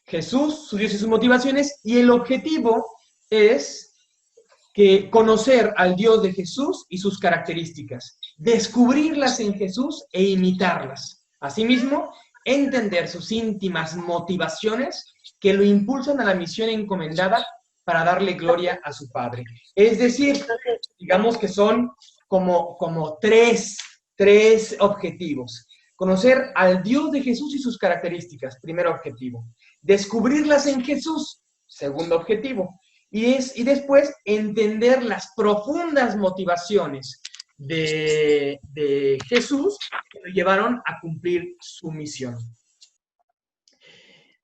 Jesús, su Dios y sus motivaciones, y el objetivo es que conocer al Dios de Jesús y sus características, descubrirlas en Jesús e imitarlas. Asimismo, entender sus íntimas motivaciones que lo impulsan a la misión encomendada para darle gloria a su Padre. Es decir, digamos que son como tres objetivos. Conocer al Dios de Jesús y sus características, primer objetivo. Descubrirlas en Jesús, segundo objetivo. Y después entender las profundas motivaciones de Jesús que lo llevaron a cumplir su misión.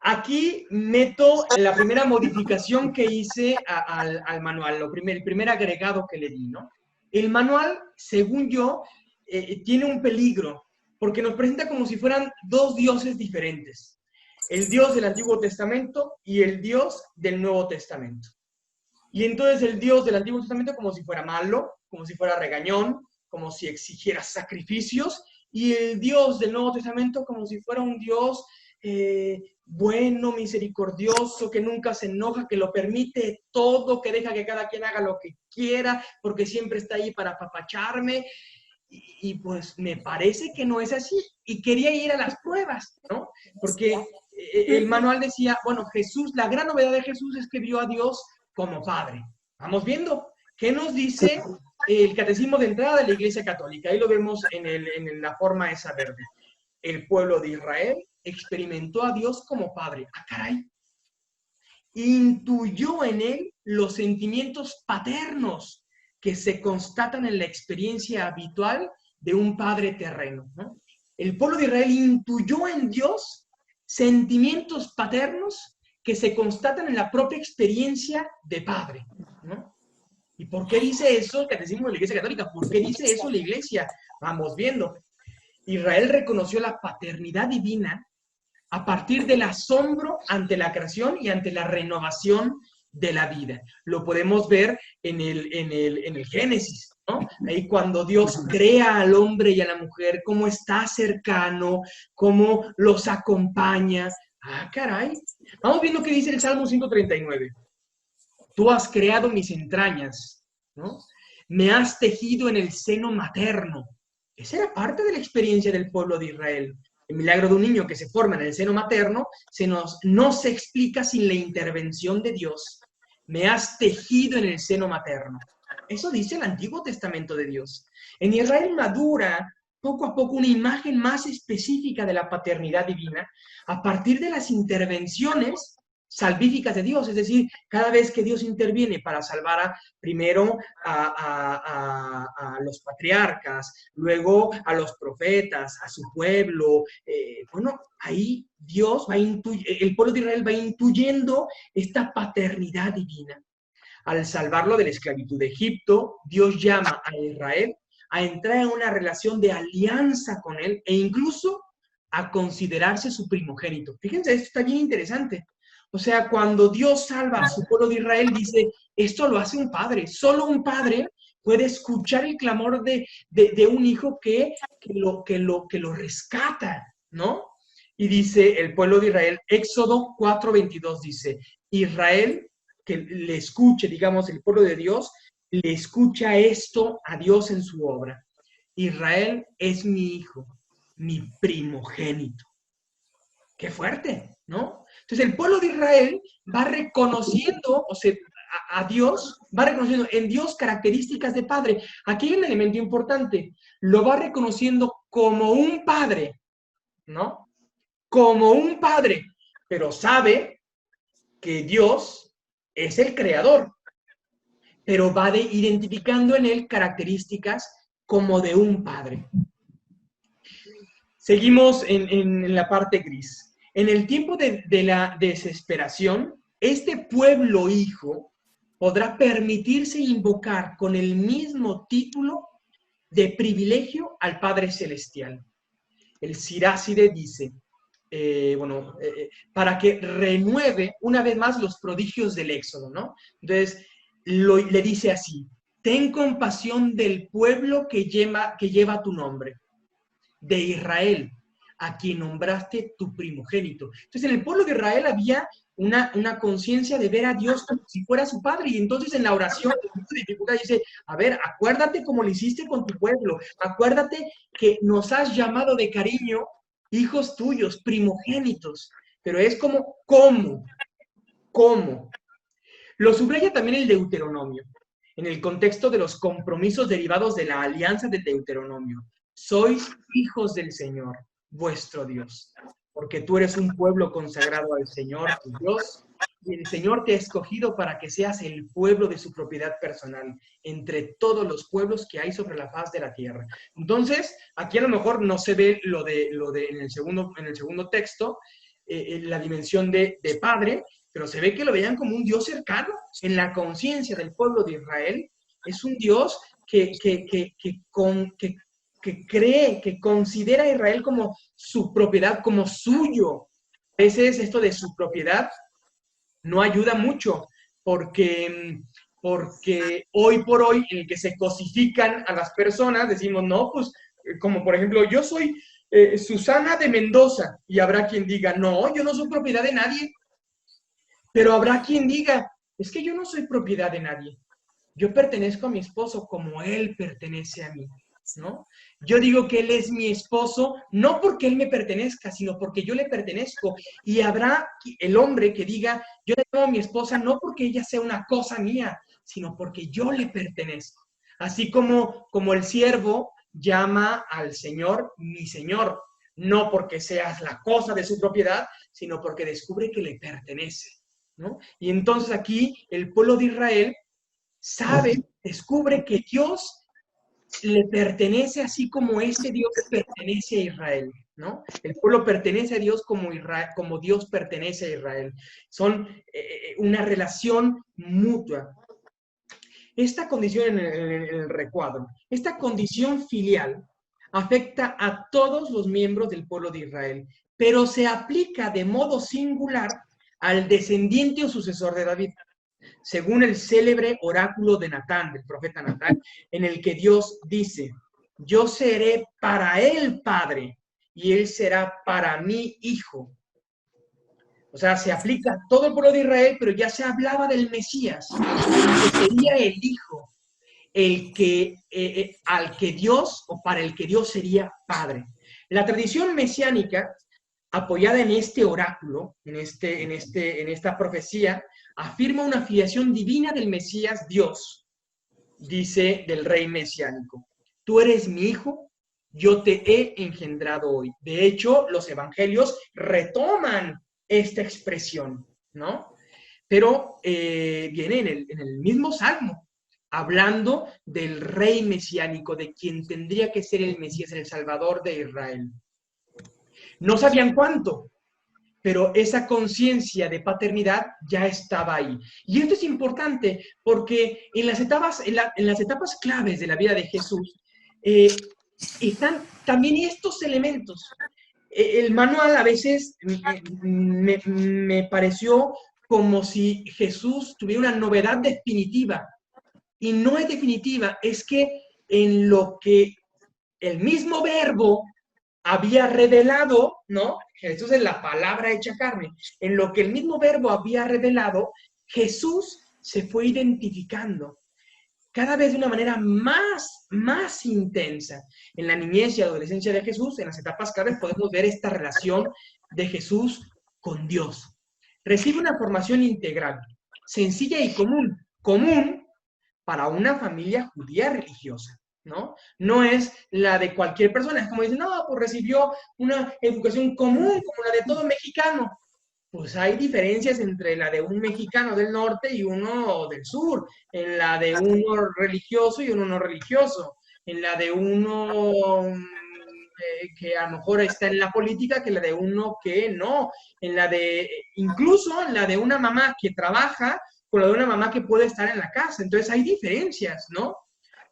Aquí meto la primera modificación que hice al manual, el primer agregado que le di, ¿no? El manual, según yo, tiene un peligro, porque nos presenta como si fueran dos dioses diferentes. El Dios del Antiguo Testamento y el Dios del Nuevo Testamento. Y entonces el Dios del Antiguo Testamento como si fuera malo, como si fuera regañón, como si exigiera sacrificios, y el Dios del Nuevo Testamento como si fuera un Dios bueno, misericordioso, que nunca se enoja, que lo permite todo, que deja que cada quien haga lo que quiera, porque siempre está ahí para apapacharme. Y pues me parece que no es así. Y quería ir a las pruebas, ¿no? Porque el manual decía, bueno, Jesús, la gran novedad de Jesús es que vio a Dios como Padre. Vamos viendo. ¿Qué nos dice el catecismo de entrada de la Iglesia Católica? Ahí lo vemos en la forma esa verde. El pueblo de Israel experimentó a Dios como Padre. ¡Ah, caray! Intuyó en él los sentimientos paternos que se constatan en la experiencia habitual de un padre terreno, ¿no? El pueblo de Israel intuyó en Dios sentimientos paternos que se constatan en la propia experiencia de padre, ¿no? ¿Y por qué dice eso el catecismo de la Iglesia Católica? ¿Por qué dice eso la Iglesia? Vamos viendo. Israel reconoció la paternidad divina a partir del asombro ante la creación y ante la renovación de la vida. Lo podemos ver en el Génesis, ¿no? Ahí cuando Dios crea al hombre y a la mujer, cómo está cercano, cómo los acompaña. Ah, caray. Vamos viendo qué dice el Salmo 139. Tú has creado mis entrañas, ¿no? Me has tejido en el seno materno. Esa era parte de la experiencia del pueblo de Israel. El milagro de un niño que se forma en el seno materno no se explica sin la intervención de Dios. Me has tejido en el seno materno. Eso dice el Antiguo Testamento de Dios. En Israel madura poco a poco una imagen más específica de la paternidad divina a partir de las intervenciones salvíficas de Dios, es decir, cada vez que Dios interviene para salvar primero a los patriarcas, luego a los profetas, a su pueblo, bueno, ahí Dios el pueblo de Israel va intuyendo esta paternidad divina. Al salvarlo de la esclavitud de Egipto, Dios llama a Israel a entrar en una relación de alianza con él e incluso a considerarse su primogénito. Fíjense, esto está bien interesante. O sea, cuando Dios salva a su pueblo de Israel, dice, esto lo hace un padre. Solo un padre puede escuchar el clamor de un hijo que lo rescata, ¿no? Y dice el pueblo de Israel, Éxodo 4:22 dice, Israel, que le escuche, digamos, el pueblo de Dios, le escucha esto a Dios en su obra. Israel es mi hijo, mi primogénito. Qué fuerte, ¿no? Entonces el pueblo de Israel va reconociendo, o sea, a Dios, va reconociendo en Dios características de padre. Aquí hay un elemento importante, lo va reconociendo como un padre, ¿no? Como un padre, pero sabe que Dios es el creador, pero va identificando en él características como de un padre. Seguimos en la parte gris. En el tiempo de la desesperación, este pueblo hijo podrá permitirse invocar con el mismo título de privilegio al Padre Celestial. El Siráside dice, para que renueve una vez más los prodigios del Éxodo, ¿no? Entonces, le dice así, ten compasión del pueblo que lleva tu nombre, de Israel, a quien nombraste tu primogénito. Entonces, en el pueblo de Israel había una conciencia de ver a Dios como si fuera su padre. Y entonces en la oración, en su dificultad, dice, a ver, acuérdate como lo hiciste con tu pueblo. Acuérdate que nos has llamado de cariño hijos tuyos, primogénitos. Pero es como, ¿cómo? ¿Cómo? Lo subraya también el Deuteronomio, en el contexto de los compromisos derivados de la alianza del Deuteronomio. Sois hijos del Señor, vuestro Dios, porque tú eres un pueblo consagrado al Señor, tu Dios, y el Señor te ha escogido para que seas el pueblo de su propiedad personal, entre todos los pueblos que hay sobre la faz de la tierra. Entonces, aquí a lo mejor no se ve en el segundo texto, la dimensión de padre, pero se ve que lo veían como un Dios cercano. En la conciencia del pueblo de Israel, es un Dios que cree, que considera a Israel como su propiedad, como suyo. A veces esto de su propiedad no ayuda mucho, porque hoy por hoy, en el que se cosifican a las personas, decimos, no, pues, como por ejemplo, yo soy Susana de Mendoza, y habrá quien diga, no, yo no soy propiedad de nadie. Pero habrá quien diga, es que yo no soy propiedad de nadie. Yo pertenezco a mi esposo como él pertenece a mí, ¿no? Yo digo que él es mi esposo no porque él me pertenezca, sino porque yo le pertenezco. Y habrá el hombre que diga, yo le llamo a mi esposa no porque ella sea una cosa mía, sino porque yo le pertenezco. Así como el siervo llama al Señor mi Señor, no porque seas la cosa de su propiedad, sino porque descubre que le pertenece, ¿no? Y entonces aquí el pueblo de Israel sabe, descubre que Dios le pertenece así como ese Dios pertenece a Israel, ¿no? El pueblo pertenece a Dios como Dios pertenece a Israel. Son una relación mutua. Esta condición en el recuadro, esta condición filial afecta a todos los miembros del pueblo de Israel, pero se aplica de modo singular al descendiente o sucesor de David, según el célebre oráculo de Natán, del profeta Natán, en el que Dios dice, yo seré para él padre y él será para mí hijo. O sea, se aplica a todo el pueblo de Israel, pero ya se hablaba del Mesías, que sería el hijo, al que Dios, o para el que Dios sería padre. La tradición mesiánica, apoyada en este oráculo, en esta profecía, afirma una filiación divina del Mesías Dios, dice del rey mesiánico. Tú eres mi hijo, yo te he engendrado hoy. De hecho, los evangelios retoman esta expresión, ¿no? Pero viene en el mismo salmo, hablando del rey mesiánico, de quien tendría que ser el Mesías, el Salvador de Israel. No sabían cuánto, pero esa conciencia de paternidad ya estaba ahí. Y esto es importante porque en las etapas claves de la vida de Jesús están también estos elementos. El manual a veces me pareció como si Jesús tuviera una novedad definitiva. Y no es definitiva, es que en lo que el mismo verbo había revelado, ¿no? Jesús es la palabra hecha carne. En lo que el mismo verbo había revelado, Jesús se fue identificando cada vez de una manera más intensa. En la niñez y adolescencia de Jesús, en las etapas claves, podemos ver esta relación de Jesús con Dios. Recibe una formación integral, sencilla y común para una familia judía religiosa, ¿no? No es la de cualquier persona. Es como dicen, no, pues recibió una educación común como la de todo mexicano. Pues hay diferencias entre la de un mexicano del norte y uno del sur, en la de uno religioso y uno no religioso, en la de uno que a lo mejor está en la política que la de uno que no, incluso en la de una mamá que trabaja con la de una mamá que puede estar en la casa. Entonces hay diferencias, ¿no?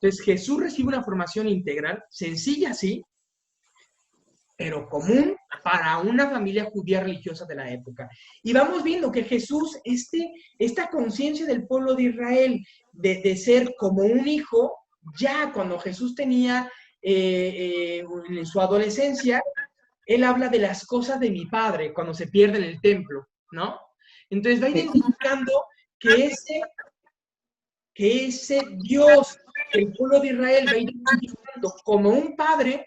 Entonces Jesús recibe una formación integral, sencilla sí, pero común para una familia judía religiosa de la época. Y vamos viendo que Jesús, esta conciencia del pueblo de Israel de ser como un hijo, ya cuando Jesús tenía en su adolescencia, él habla de las cosas de mi Padre cuando se pierde en el templo, ¿no? Entonces va identificando que ese Dios que el pueblo de Israel va identificando como un Padre,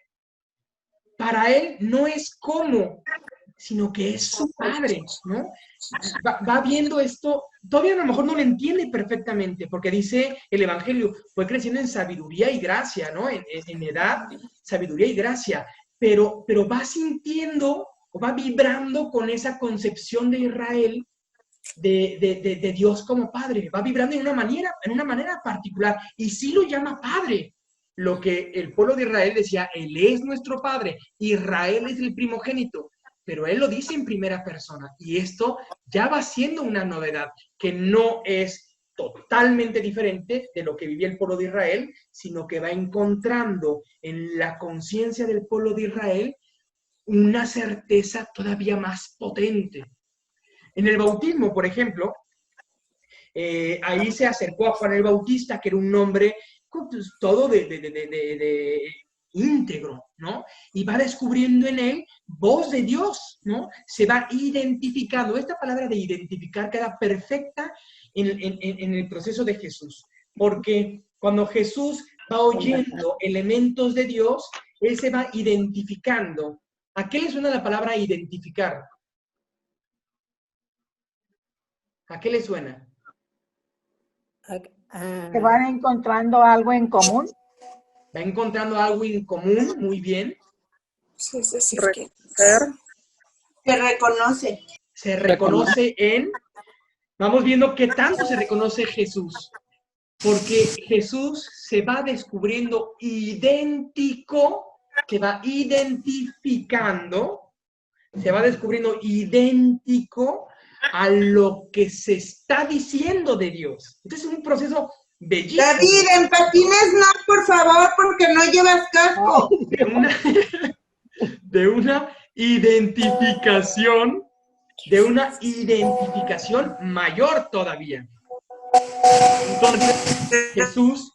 para él no es como, sino que es su Padre, ¿no? Va viendo esto, todavía a lo mejor no lo entiende perfectamente, porque dice el Evangelio, fue creciendo en sabiduría y gracia, ¿no? En edad, sabiduría y gracia, pero va sintiendo o va vibrando con esa concepción de Israel de Dios como Padre, va vibrando en una manera particular, y sí lo llama Padre. Lo que el pueblo de Israel decía, Él es nuestro Padre, Israel es el primogénito, pero Él lo dice en primera persona, y esto ya va siendo una novedad, que no es totalmente diferente de lo que vivía el pueblo de Israel, sino que va encontrando en la conciencia del pueblo de Israel una certeza todavía más potente. En el bautismo, por ejemplo, ahí se acercó a Juan el Bautista, que era un hombre pues, todo de íntegro, ¿no? Y va descubriendo en él voz de Dios, ¿no? Se va identificando. Esta palabra de identificar queda perfecta en el proceso de Jesús, porque cuando Jesús va oyendo elementos de Dios, él se va identificando. ¿A qué le suena la palabra identificar? ¿A qué le suena? ¿Se van encontrando algo en común? Va encontrando algo en común, muy bien. Sí, es decir, que se reconoce. Se reconoce en, vamos viendo qué tanto se reconoce Jesús, porque Jesús se va descubriendo idéntico, se va identificando, se va descubriendo idéntico a lo que se está diciendo de Dios. Entonces es un proceso bellísimo. David, en patines no, por favor, porque no llevas casco. De una identificación, mayor todavía. Entonces, Jesús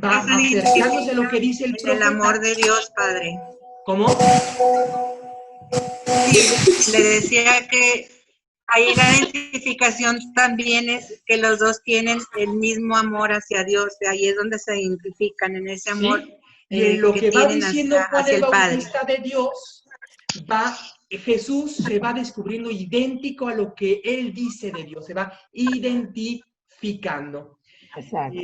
va acercándose a lo que dice el profeta. El amor de Dios, Padre. ¿Cómo? Sí, le decía que ahí la identificación también es que los dos tienen el mismo amor hacia Dios, ahí es donde se identifican en ese amor. ¿Sí? Y en lo que va diciendo Juan el Bautista de Dios, Jesús se va descubriendo idéntico a lo que él dice de Dios, se va identificando. Exacto.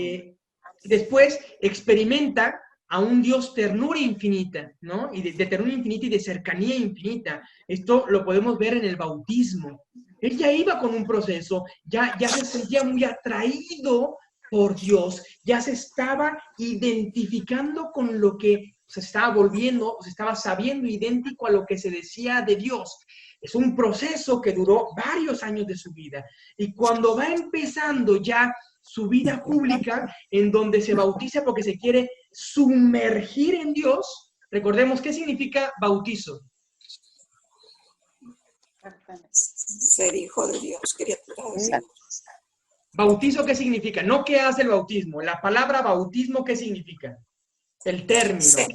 Después experimenta a un Dios ternura infinita, ¿no? Y de ternura infinita y de cercanía infinita. Esto lo podemos ver en el bautismo. Él ya iba con un proceso, ya se sentía muy atraído por Dios, ya se estaba identificando con lo que se estaba volviendo, se estaba sabiendo idéntico a lo que se decía de Dios. Es un proceso que duró varios años de su vida. Y cuando va empezando ya su vida pública, en donde se bautiza porque se quiere sumergir en Dios, recordemos, ¿qué significa bautizo? Ser hijo de Dios, criatura. ¿Bautizo qué significa? No qué hace el bautismo. La palabra bautismo, ¿qué significa? El término. Ser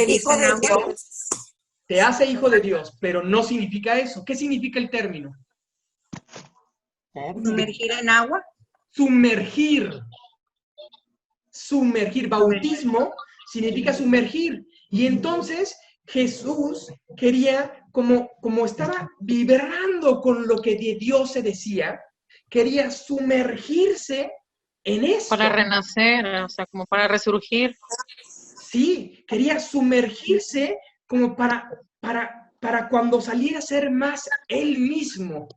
hijo de Dios. Te hace hijo de Dios, pero no significa eso. ¿Qué significa el término? Sumergir en agua. Sumergir. Sumergir. Bautismo significa sumergir. Y entonces Jesús quería, como estaba vibrando con lo que de Dios se decía, quería sumergirse en eso. Para renacer, o sea, como para resurgir. Sí, quería sumergirse como para cuando saliera a ser más él mismo,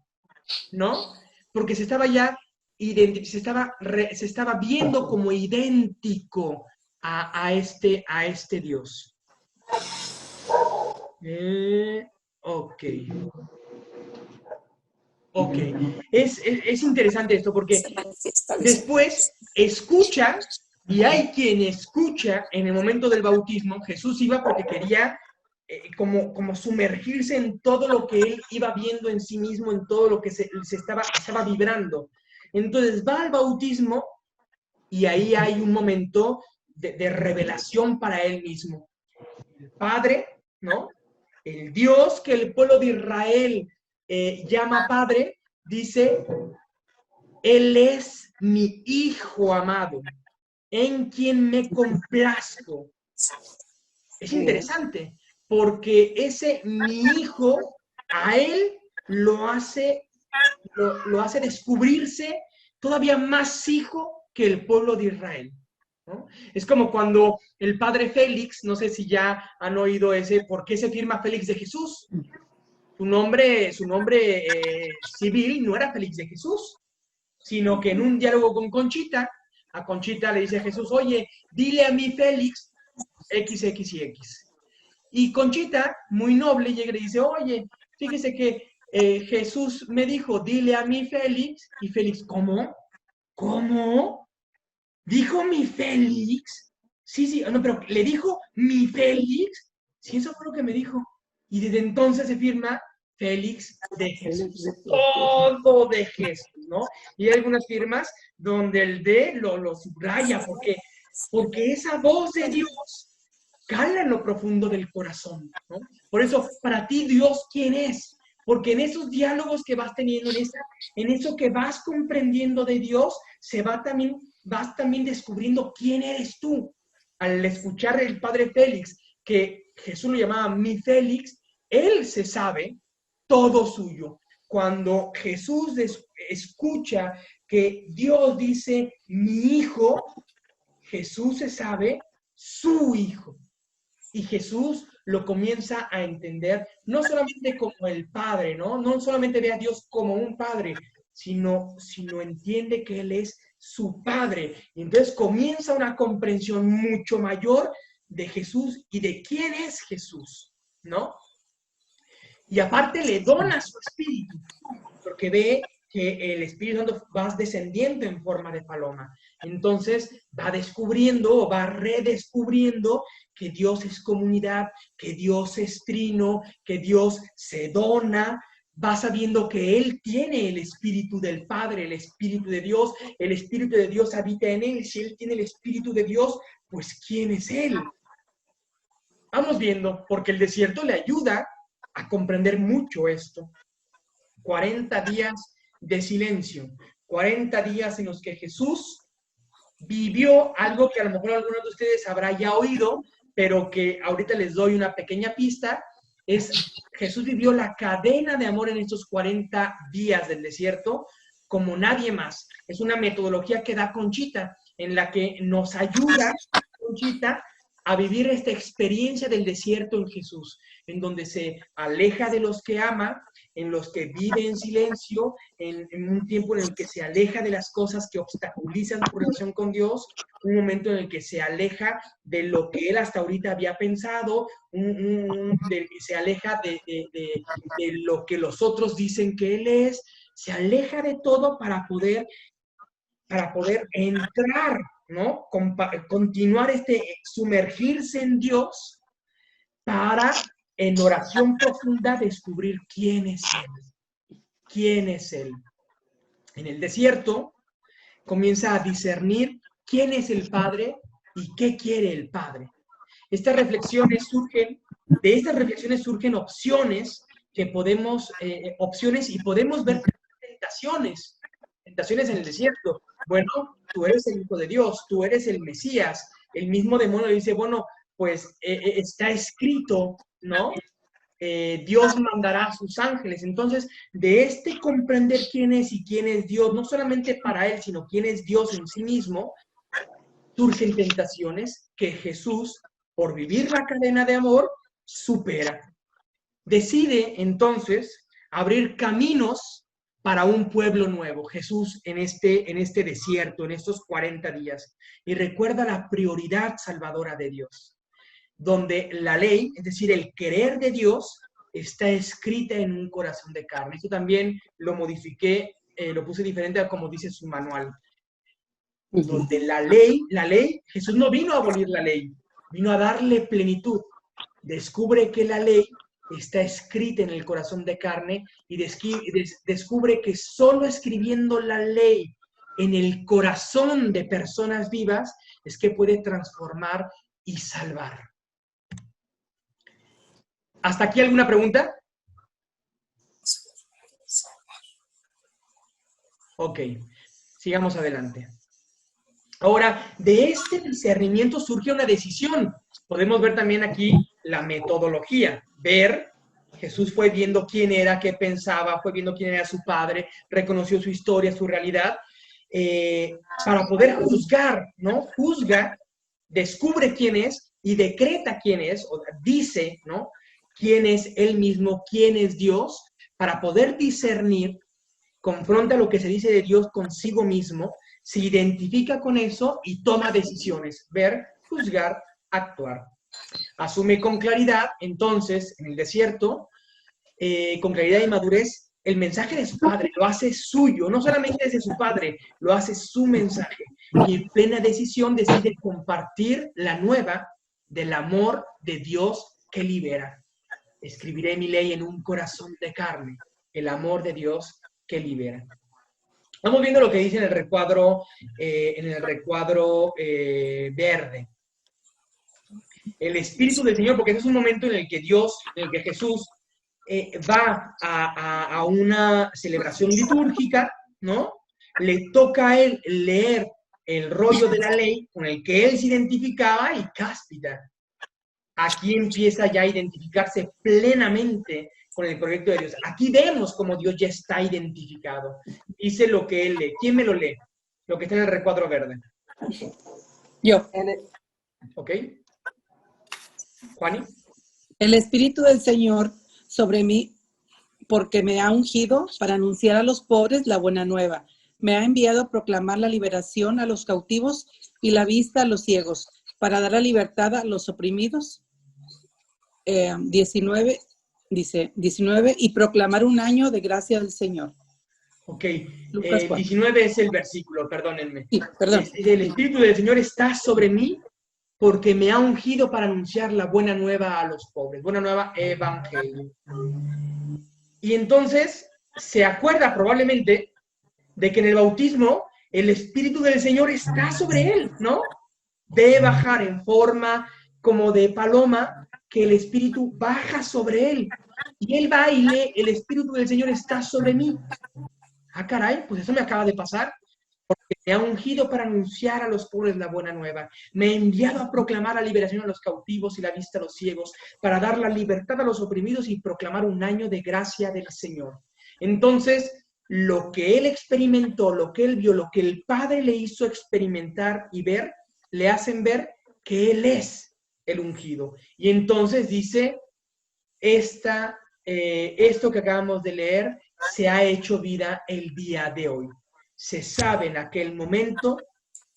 ¿no? Porque se estaba ya, se estaba viendo como idéntico a este Dios. Ok. Ok. Es interesante esto porque después escucha, y hay quien escucha en el momento del bautismo. Jesús iba porque quería como sumergirse en todo lo que él iba viendo en sí mismo, en todo lo que se estaba vibrando. Entonces va al bautismo y ahí hay un momento de revelación para él mismo. El Padre, ¿no? El Dios que el pueblo de Israel llama Padre, dice, Él es mi Hijo amado, en quien me complazco. Es interesante, porque ese mi Hijo, a Él lo hace descubrirse todavía más hijo que el pueblo de Israel, ¿no? Es como cuando el padre Félix, no sé si ya han oído ese, ¿por qué se firma Félix de Jesús? Su nombre civil no era Félix de Jesús, sino que en un diálogo con Conchita, a Conchita le dice a Jesús, oye, dile a mi Félix X, X y X. Y Conchita, muy noble, llega y le dice, oye, fíjese que Jesús me dijo, dile a mi Félix, y Félix, ¿cómo? ¿Cómo? ¿Dijo mi Félix? Sí, sí, no, pero ¿le dijo mi Félix? Sí, eso fue lo que me dijo. Y desde entonces se firma Félix de Jesús. Todo de Jesús, ¿no? Y hay algunas firmas donde el de lo subraya, porque esa voz de Dios cala en lo profundo del corazón, ¿no? Por eso, para ti, Dios, ¿quién es? Porque en esos diálogos que vas teniendo, en eso que vas comprendiendo de Dios, vas también descubriendo quién eres tú. Al escuchar el padre Félix, que Jesús lo llamaba mi Félix, él se sabe todo suyo. Cuando Jesús escucha que Dios dice mi hijo, Jesús se sabe su hijo. Y Jesús lo comienza a entender, no solamente como el Padre, ¿no? No solamente ve a Dios como un Padre, sino entiende que Él es su Padre. Y entonces comienza una comprensión mucho mayor de Jesús y de quién es Jesús, ¿no? Y aparte le dona su espíritu, porque ve que el Espíritu Santo va descendiendo en forma de paloma. Entonces va descubriendo o va redescubriendo que Dios es comunidad, que Dios es trino, que Dios se dona, va sabiendo que Él tiene el Espíritu del Padre, el Espíritu de Dios, el Espíritu de Dios habita en Él. Si Él tiene el Espíritu de Dios, pues ¿quién es Él? Vamos viendo, porque el desierto le ayuda a comprender mucho esto. 40 días de silencio, 40 días en los que Jesús vivió algo que a lo mejor algunos de ustedes habrá ya oído, pero que ahorita les doy una pequeña pista, es Jesús vivió la cadena de amor en estos 40 días del desierto como nadie más. Es una metodología que da Conchita, en la que nos ayuda, Conchita, a vivir esta experiencia del desierto en Jesús, en donde se aleja de los que ama, en los que vive en silencio, en un tiempo en el que se aleja de las cosas que obstaculizan su relación con Dios, un momento en el que se aleja de lo que él hasta ahorita había pensado, se aleja de lo que los otros dicen que él es, se aleja de todo para poder entrar, ¿no? Continuar sumergirse en Dios para, en oración profunda, descubrir quién es Él. ¿Quién es Él? En el desierto comienza a discernir quién es el Padre y qué quiere el Padre. De estas reflexiones surgen opciones que podemos, opciones y podemos ver tentaciones en el desierto. Bueno, tú eres el Hijo de Dios, tú eres el Mesías. El mismo demonio dice, bueno, pues está escrito, ¿no? Dios mandará a sus ángeles. Entonces, de comprender quién es y quién es Dios, no solamente para él, sino quién es Dios en sí mismo, surgen tentaciones que Jesús, por vivir la cadena de amor, supera. Decide, entonces, abrir caminos para un pueblo nuevo, Jesús en este desierto, en estos 40 días. Y recuerda la prioridad salvadora de Dios, donde la ley, es decir, el querer de Dios, está escrita en un corazón de carne. Esto también lo modifiqué, lo puse diferente a como dice su manual. Donde la ley, Jesús no vino a abolir la ley, vino a darle plenitud. Descubre que la ley está escrita en el corazón de carne y descubre que solo escribiendo la ley en el corazón de personas vivas es que puede transformar y salvar. ¿Hasta aquí alguna pregunta? Ok, sigamos adelante. Ahora, de este discernimiento surge una decisión. Podemos ver también aquí la metodología. Ver, Jesús fue viendo quién era, qué pensaba, fue viendo quién era su padre, reconoció su historia, su realidad, para poder juzgar, ¿no? Juzga, descubre quién es y decreta quién es, o dice, ¿no? Quién es él mismo, quién es Dios, para poder discernir, confronta lo que se dice de Dios consigo mismo, se identifica con eso y toma decisiones, ver, juzgar, actuar. Asume con claridad, entonces, en el desierto, con claridad y madurez, el mensaje de su padre, lo hace suyo, no solamente es de su padre, lo hace su mensaje. Y en plena decisión decide compartir la nueva del amor de Dios que libera. Escribiré mi ley en un corazón de carne, el amor de Dios que libera. Vamos viendo lo que dice en el recuadro verde. El Espíritu del Señor, porque ese es un momento en el que Jesús va a una celebración litúrgica, ¿no? Le toca a él leer el rollo de la ley con el que él se identificaba y cáspita. Aquí empieza ya a identificarse plenamente con el proyecto de Dios. Aquí vemos cómo Dios ya está identificado. Dice lo que él lee. ¿Quién me lo lee? Lo que está en el recuadro verde. Yo. ¿Ok? ¿Juani? El Espíritu del Señor sobre mí, porque me ha ungido para anunciar a los pobres la buena nueva. Me ha enviado a proclamar la liberación a los cautivos y la vista a los ciegos, para dar la libertad a los oprimidos. 19, y proclamar un año de gracia del Señor. Ok, 19 es el versículo, perdónenme. Sí, perdón. El Espíritu del Señor está sobre mí porque me ha ungido para anunciar la buena nueva a los pobres. Buena nueva, evangelio. Y entonces se acuerda probablemente de que en el bautismo el Espíritu del Señor está sobre él, ¿no? Ve bajar en forma como de paloma, que el Espíritu baja sobre él. Y él va y lee, el Espíritu del Señor está sobre mí. Ah, caray, pues eso me acaba de pasar. Porque me ha ungido para anunciar a los pobres la buena nueva. Me ha enviado a proclamar la liberación a los cautivos y la vista a los ciegos, para dar la libertad a los oprimidos y proclamar un año de gracia del Señor. Entonces, lo que él experimentó, lo que él vio, lo que el Padre le hizo experimentar y ver, le hacen ver que él es el ungido. Y entonces dice, esto que acabamos de leer se ha hecho vida el día de hoy. Se sabe en aquel momento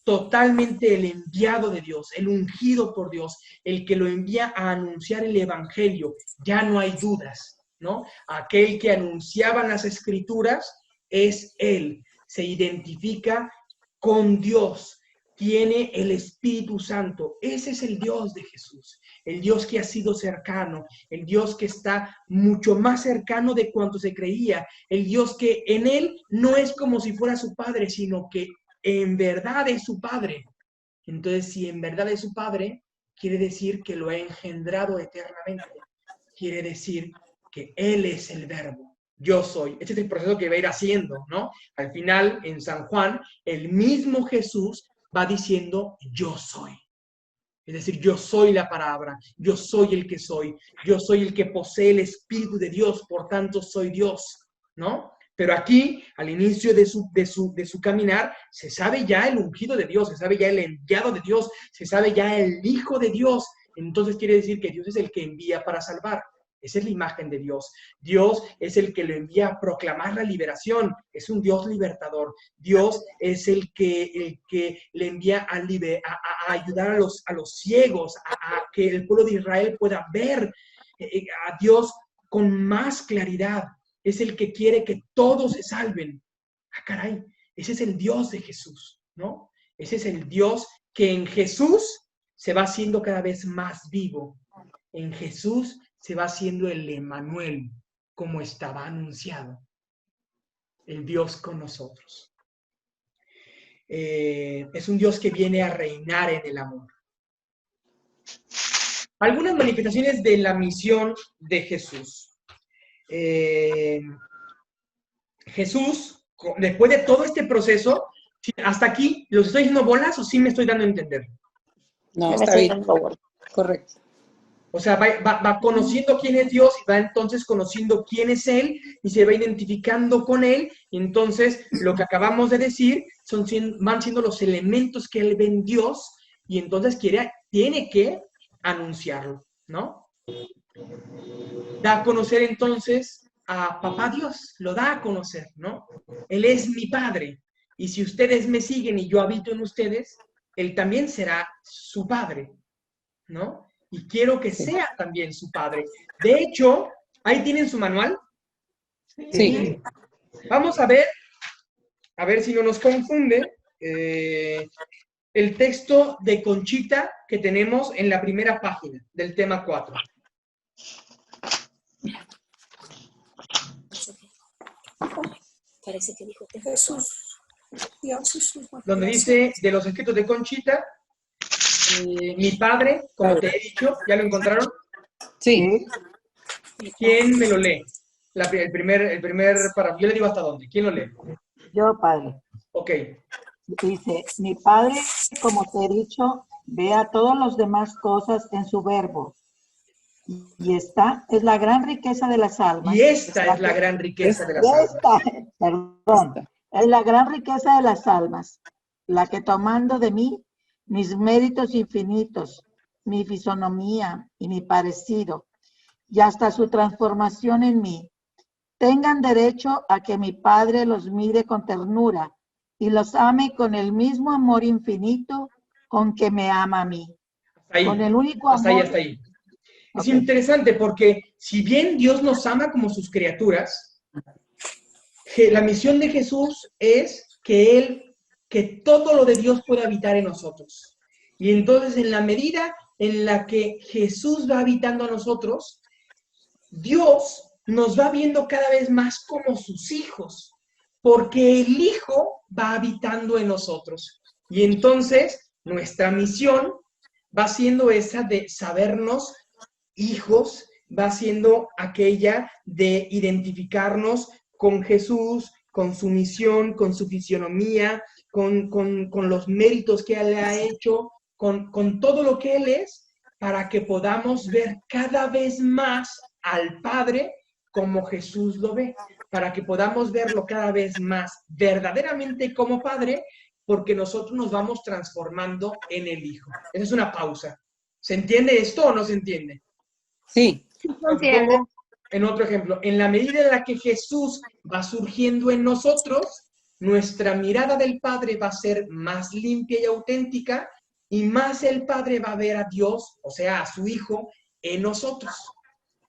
totalmente el enviado de Dios, el ungido por Dios, el que lo envía a anunciar el evangelio. Ya no hay dudas, ¿no? Aquel que anunciaba las escrituras es él. Se identifica con Dios. Tiene el Espíritu Santo. Ese es el Dios de Jesús, el Dios que ha sido cercano, el Dios que está mucho más cercano de cuanto se creía, el Dios que en él no es como si fuera su Padre, sino que en verdad es su Padre. Entonces, si en verdad es su Padre, quiere decir que lo ha engendrado eternamente. Quiere decir que Él es el Verbo. Yo soy. Este es el proceso que va a ir haciendo, ¿no? Al final, en San Juan, el mismo Jesús va diciendo, yo soy. Es decir, yo soy la palabra, yo soy el que soy, yo soy el que posee el Espíritu de Dios, por tanto soy Dios, ¿no? Pero aquí, al inicio de su caminar, se sabe ya el ungido de Dios, se sabe ya el enviado de Dios, se sabe ya el Hijo de Dios. Entonces quiere decir que Dios es el que envía para salvar. Esa es la imagen de Dios. Dios es el que lo envía a proclamar la liberación. Es un Dios libertador. Dios es el que le envía a ayudar a los ciegos, a que el pueblo de Israel pueda ver a Dios con más claridad. Es el que quiere que todos se salven. Ah, caray, ese es el Dios de Jesús, ¿no? Ese es el Dios que en Jesús se va haciendo cada vez más vivo. En Jesús se va haciendo el Emmanuel, como estaba anunciado. El Dios con nosotros. Es un Dios que viene a reinar en el amor. algunas manifestaciones de la misión de Jesús. Jesús, después de todo este proceso, hasta aquí, ¿los estoy diciendo bolas o sí me estoy dando a entender? No, está bien. Correcto. O sea, va conociendo quién es Dios y va entonces conociendo quién es Él y se va identificando con Él. Y entonces, lo que acabamos de decir van siendo los elementos que Él ve en Dios y entonces tiene que anunciarlo, ¿no? Da a conocer entonces a Papá Dios, lo da a conocer, ¿no? Él es mi Padre y si ustedes me siguen y yo habito en ustedes, Él también será su Padre, ¿no? Y quiero que sea también su Padre. De hecho, ahí tienen su manual. Sí. Vamos a ver si no nos confunde, el texto de Conchita que tenemos en la primera página del tema 4. Parece que dijo que Jesús. Dios y sus Donde dice, de los escritos de Conchita, mi padre, como te he dicho, ¿ya lo encontraron? Sí. ¿Quién me lo lee? El primer párrafo. Yo le digo hasta dónde. ¿Quién lo lee? Yo, Padre. Ok. Dice, mi Padre, como te he dicho, ve a todas las demás cosas en su verbo. Y esta es la gran riqueza de las almas. Y esta es la gran riqueza de las almas. Es la gran riqueza de las almas, la que tomando de mí mis méritos infinitos, mi fisonomía y mi parecido, y hasta su transformación en mí, tengan derecho a que mi Padre los mire con ternura y los ame con el mismo amor infinito con que me ama a mí. Hasta ahí, con el único amor. hasta ahí. Es interesante porque si bien Dios nos ama como sus criaturas, la misión de Jesús es que todo lo de Dios pueda habitar en nosotros. Y entonces en la medida en la que Jesús va habitando a nosotros, Dios nos va viendo cada vez más como sus hijos, porque el Hijo va habitando en nosotros. Y entonces nuestra misión va siendo esa de sabernos hijos, va siendo aquella de identificarnos con Jesús, con su misión, con su fisionomía, con los méritos que Él ha hecho, con todo lo que Él es, para que podamos ver cada vez más al Padre como Jesús lo ve, para que podamos verlo cada vez más verdaderamente como Padre, porque nosotros nos vamos transformando en el Hijo. Esa es una pausa. ¿Se entiende esto o no se entiende? Sí. En otro ejemplo, en la medida en la que Jesús va surgiendo en nosotros, nuestra mirada del Padre va a ser más limpia y auténtica, y más el Padre va a ver a Dios, o sea, a su Hijo, en nosotros.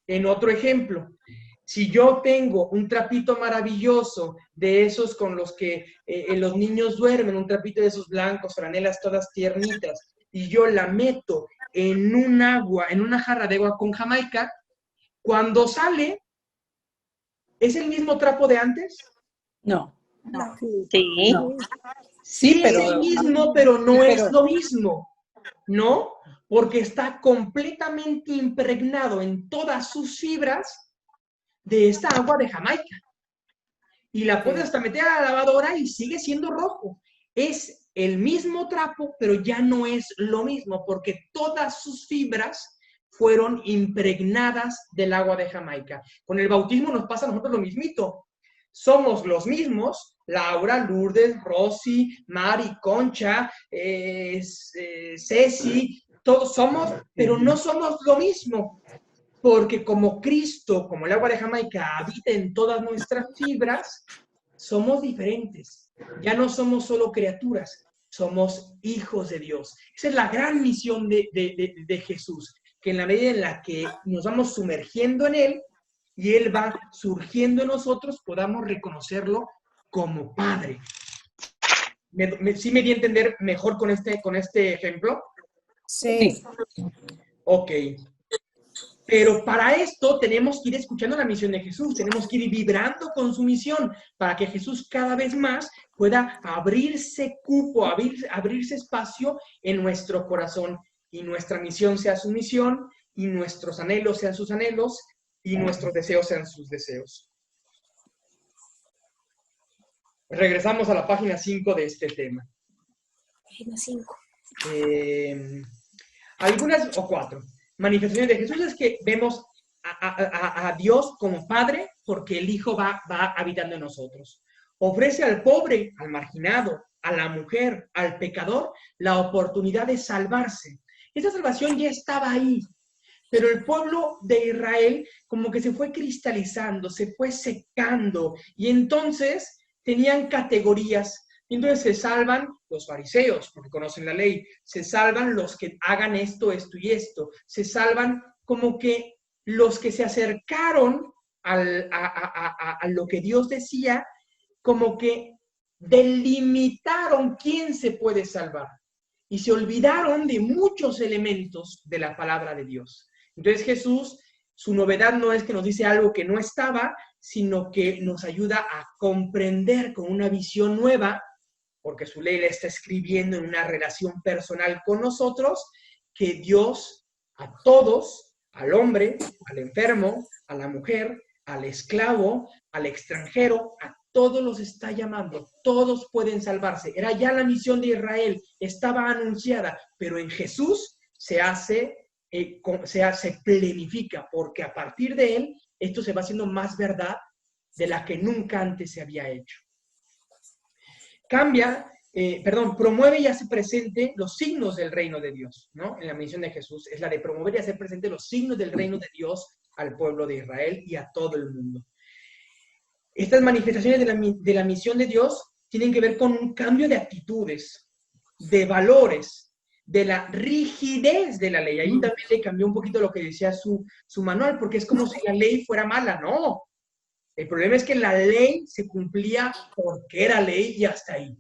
En otro ejemplo, si yo tengo un trapito maravilloso de esos con los que los niños duermen, un trapito de esos blancos, franelas todas tiernitas, y yo la meto en una jarra de agua con jamaica, cuando sale, ¿es el mismo trapo de antes? No. Sí. No. Sí, pero, es el mismo, pero no sí, es lo mismo, ¿no? Porque está completamente impregnado en todas sus fibras de esta agua de Jamaica. Y la puedes hasta meter a la lavadora y sigue siendo rojo. Es el mismo trapo, pero ya no es lo mismo, porque todas sus fibras fueron impregnadas del agua de Jamaica. Con el bautismo nos pasa a nosotros lo mismito. Somos los mismos, Laura, Lourdes, Rosy, Mari, Concha, Ceci, todos somos, pero no somos lo mismo. Porque como Cristo, como el agua de Jamaica, habita en todas nuestras fibras, somos diferentes. Ya no somos solo criaturas, somos hijos de Dios. Esa es la gran misión de Jesús, que en la medida en la que nos vamos sumergiendo en Él y Él va surgiendo en nosotros, podamos reconocerlo como Padre. ¿Sí me di a entender mejor con este ejemplo? Sí. Ok. Pero para esto tenemos que ir escuchando la misión de Jesús, tenemos que ir vibrando con su misión para que Jesús cada vez más pueda abrirse cupo, abrirse espacio en nuestro corazón y nuestra misión sea su misión y nuestros anhelos sean sus anhelos y nuestros deseos sean sus deseos. Regresamos a la página 5 de este tema. Página 5. Algunas o 4 manifestaciones de Jesús es que vemos a Dios como Padre porque el Hijo va habitando en nosotros. Ofrece al pobre, al marginado, a la mujer, al pecador, la oportunidad de salvarse. Esa salvación ya estaba ahí, pero el pueblo de Israel como que se fue cristalizando, se fue secando, y entonces tenían categorías. Entonces se salvan los fariseos, porque conocen la ley, se salvan los que hagan esto, esto y esto, se salvan como que los que se acercaron a lo que Dios decía, como que delimitaron quién se puede salvar y se olvidaron de muchos elementos de la palabra de Dios. Entonces Jesús, su novedad no es que nos dice algo que no estaba, sino que nos ayuda a comprender con una visión nueva, porque su ley la está escribiendo en una relación personal con nosotros, que Dios a todos, al hombre, al enfermo, a la mujer, al esclavo, al extranjero, a todos los está llamando, todos pueden salvarse. Era ya la misión de Israel, estaba anunciada, pero en Jesús se plenifica, porque a partir de él, esto se va haciendo más verdad de la que nunca antes se había hecho. Promueve y hace presente los signos del reino de Dios, ¿no? En la misión de Jesús es la de promover y hacer presente los signos del reino de Dios al pueblo de Israel y a todo el mundo. Estas manifestaciones de la misión de Dios tienen que ver con un cambio de actitudes, de valores, de la rigidez de la ley. Ahí también le cambió un poquito lo que decía su manual, porque es como si la ley fuera mala. No, el problema es que la ley se cumplía porque era ley y hasta ahí.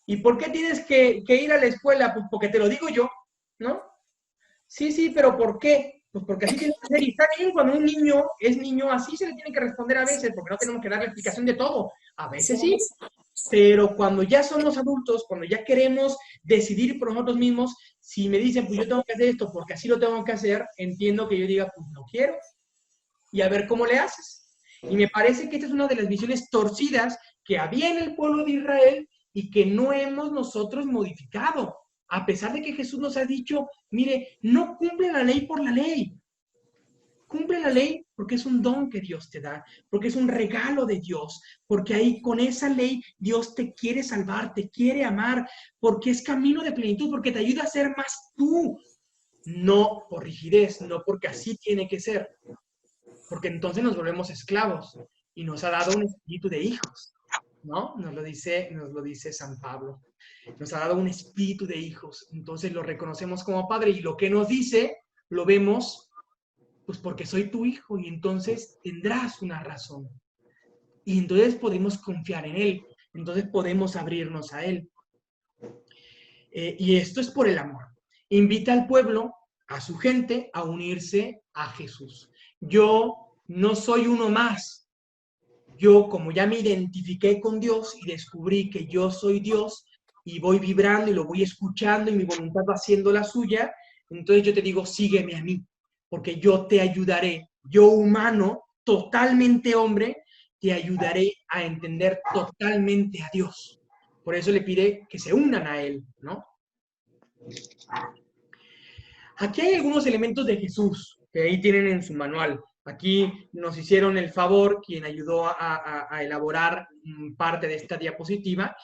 ¿Y por qué tienes que ir a la escuela? Pues porque te lo digo yo, ¿no? Sí, pero ¿por qué? Pues porque así tiene que ser. Y está bien, cuando un niño es niño, así se le tiene que responder a veces, porque no tenemos que dar la explicación de todo. A veces sí, pero cuando ya somos adultos, cuando ya queremos decidir por nosotros mismos, si me dicen, pues yo tengo que hacer esto porque así lo tengo que hacer, entiendo que yo diga, pues no quiero. Y a ver cómo le haces. Y me parece que esta es una de las visiones torcidas que había en el pueblo de Israel y que no hemos nosotros modificado. A pesar de que Jesús nos ha dicho, mire, no cumple la ley por la ley. Cumple la ley porque es un don que Dios te da, porque es un regalo de Dios, porque ahí con esa ley Dios te quiere salvar, te quiere amar, porque es camino de plenitud, porque te ayuda a ser más tú. No por rigidez, no porque así tiene que ser, porque entonces nos volvemos esclavos y nos ha dado un espíritu de hijos, ¿no? Nos lo dice San Pablo. Nos ha dado un espíritu de hijos, entonces lo reconocemos como padre y lo que nos dice lo vemos, pues porque soy tu hijo y entonces tendrás una razón. Y entonces podemos confiar en él, entonces podemos abrirnos a él. Y esto es por el amor. Invita al pueblo, a su gente, a unirse a Jesús. Yo no soy uno más. Yo, como ya me identifiqué con Dios y descubrí que yo soy Dios, y voy vibrando y lo voy escuchando y mi voluntad va haciendo la suya, entonces yo te digo, sígueme a mí, porque yo te ayudaré, yo humano, totalmente hombre, te ayudaré a entender totalmente a Dios. Por eso le pide que se unan a Él, ¿no? Aquí hay algunos elementos de Jesús, que ahí tienen en su manual. Aquí nos hicieron el favor, quien ayudó a elaborar parte de esta diapositiva,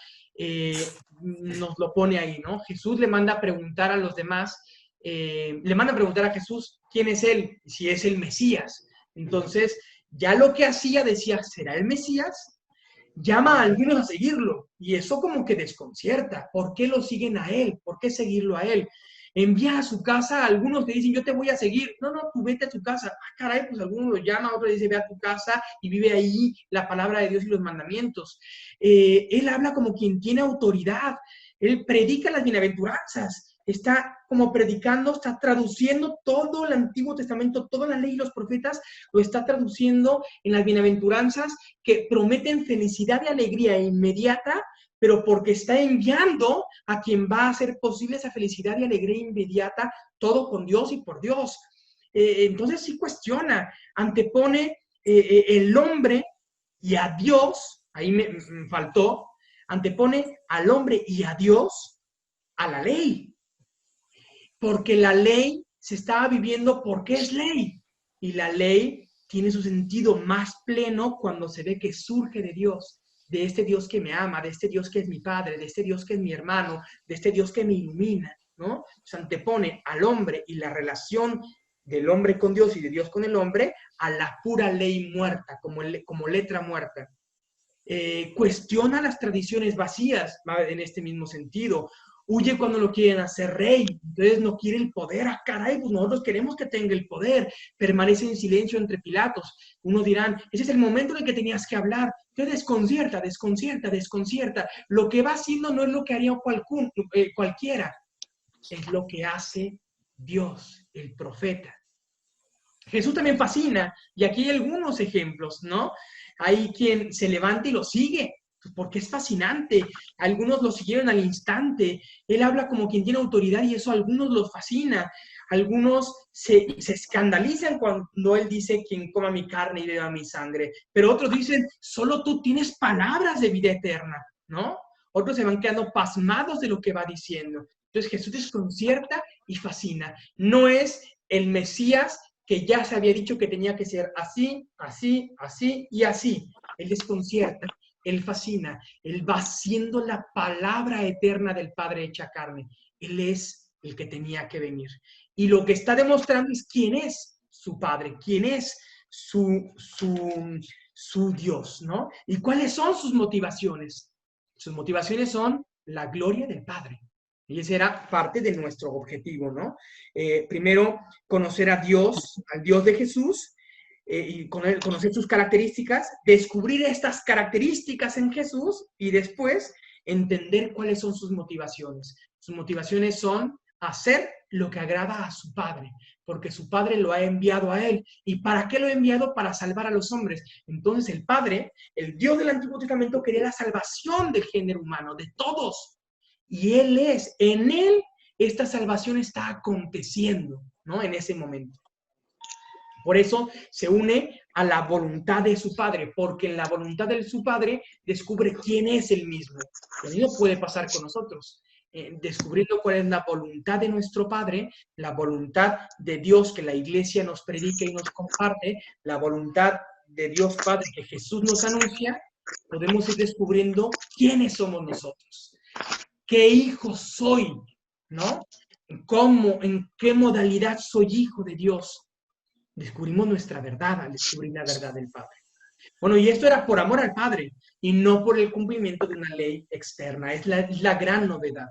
nos lo pone ahí, ¿no? Jesús le manda a preguntar a los demás, le manda a preguntar a Jesús quién es él, si es el Mesías. Entonces, ya lo que hacía decía, ¿será el Mesías? Llama a algunos a seguirlo, y eso como que desconcierta. ¿Por qué lo siguen a él? ¿Por qué seguirlo a él? Envía a su casa a algunos que dicen, yo te voy a seguir. No, tú vete a tu casa. Ah, caray, pues alguno lo llama, otro dice, ve a tu casa y vive ahí la palabra de Dios y los mandamientos. Él habla como quien tiene autoridad. Él predica las bienaventuranzas. Está como predicando, está traduciendo todo el Antiguo Testamento, toda la ley y los profetas, lo está traduciendo en las bienaventuranzas que prometen felicidad y alegría inmediata, pero porque está enviando a quien va a hacer posible esa felicidad y alegría inmediata, todo con Dios y por Dios. entonces sí cuestiona, antepone el hombre y a Dios, ahí me faltó, antepone al hombre y a Dios a la ley, porque la ley se estaba viviendo porque es ley, y la ley tiene su sentido más pleno cuando se ve que surge de Dios, de este Dios que me ama, de este Dios que es mi padre, de este Dios que es mi hermano, de este Dios que me ilumina, ¿no? Se antepone al hombre y la relación del hombre con Dios y de Dios con el hombre a la pura ley muerta, como letra muerta. Cuestiona las tradiciones vacías, ¿va? En este mismo sentido. Huye cuando lo quieren hacer rey, entonces no quiere el poder. ¡Ah, caray! Pues nosotros queremos que tenga el poder. Permanece en silencio entre Pilatos. Unos dirán, ese es el momento en el que tenías que hablar. Entonces desconcierta. Lo que va haciendo no es lo que haría cualquiera, es lo que hace Dios, el profeta. Jesús también fascina, y aquí hay algunos ejemplos, ¿no? Hay quien se levanta y lo sigue, porque es fascinante. Algunos lo siguieron al instante. Él habla como quien tiene autoridad y eso a algunos los fascina. Algunos se escandalizan cuando él dice, quien coma mi carne y beba mi sangre. Pero otros dicen, solo tú tienes palabras de vida eterna, ¿no? Otros se van quedando pasmados de lo que va diciendo. Entonces Jesús desconcierta y fascina. No es el Mesías que ya se había dicho que tenía que ser así, así, así y así. Él desconcierta, él fascina, él va siendo la palabra eterna del Padre hecha carne. Él es el que tenía que venir. Y lo que está demostrando es quién es su Padre, quién es su Dios, ¿no? ¿Y cuáles son sus motivaciones? Sus motivaciones son la gloria del Padre. Y ese era parte de nuestro objetivo, ¿no? Primero, conocer a Dios, al Dios de Jesús, y conocer sus características, descubrir estas características en Jesús y después entender cuáles son sus motivaciones. Sus motivaciones son hacer lo que agrada a su Padre, porque su Padre lo ha enviado a él. ¿Y para qué lo ha enviado? Para salvar a los hombres. Entonces el Padre, el Dios del Antiguo Testamento, quería la salvación del género humano, de todos. Y en él, esta salvación está aconteciendo, ¿no? En ese momento. Por eso se une a la voluntad de su Padre, porque en la voluntad de su Padre descubre quién es él mismo. Lo mismo puede pasar con nosotros. Descubriendo cuál es la voluntad de nuestro Padre, la voluntad de Dios que la Iglesia nos predica y nos comparte, la voluntad de Dios Padre que Jesús nos anuncia, podemos ir descubriendo quiénes somos nosotros. ¿Qué hijo soy? ¿No? ¿Cómo, en qué modalidad soy hijo de Dios? Descubrimos nuestra verdad al descubrir la verdad del Padre. Bueno, y esto era por amor al Padre y no por el cumplimiento de una ley externa. Es la gran novedad.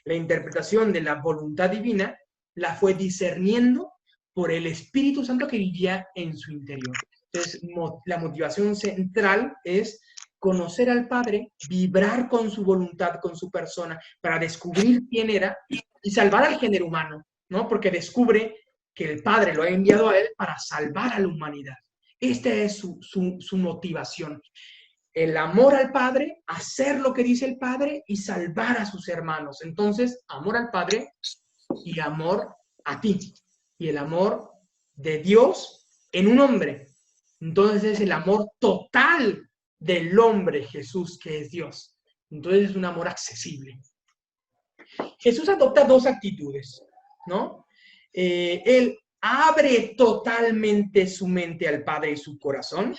La interpretación de la voluntad divina la fue discerniendo por el Espíritu Santo que vivía en su interior. Entonces, la motivación central es conocer al Padre, vibrar con su voluntad, con su persona, para descubrir quién era y salvar al género humano, ¿no? Porque descubre que el Padre lo ha enviado a él para salvar a la humanidad. Esta es su motivación. El amor al Padre, hacer lo que dice el Padre y salvar a sus hermanos. Entonces, amor al Padre y amor a ti. Y el amor de Dios en un hombre. Entonces es el amor total del hombre Jesús, que es Dios. Entonces es un amor accesible. Jesús adopta dos actitudes, ¿no? Él abre totalmente su mente al Padre y su corazón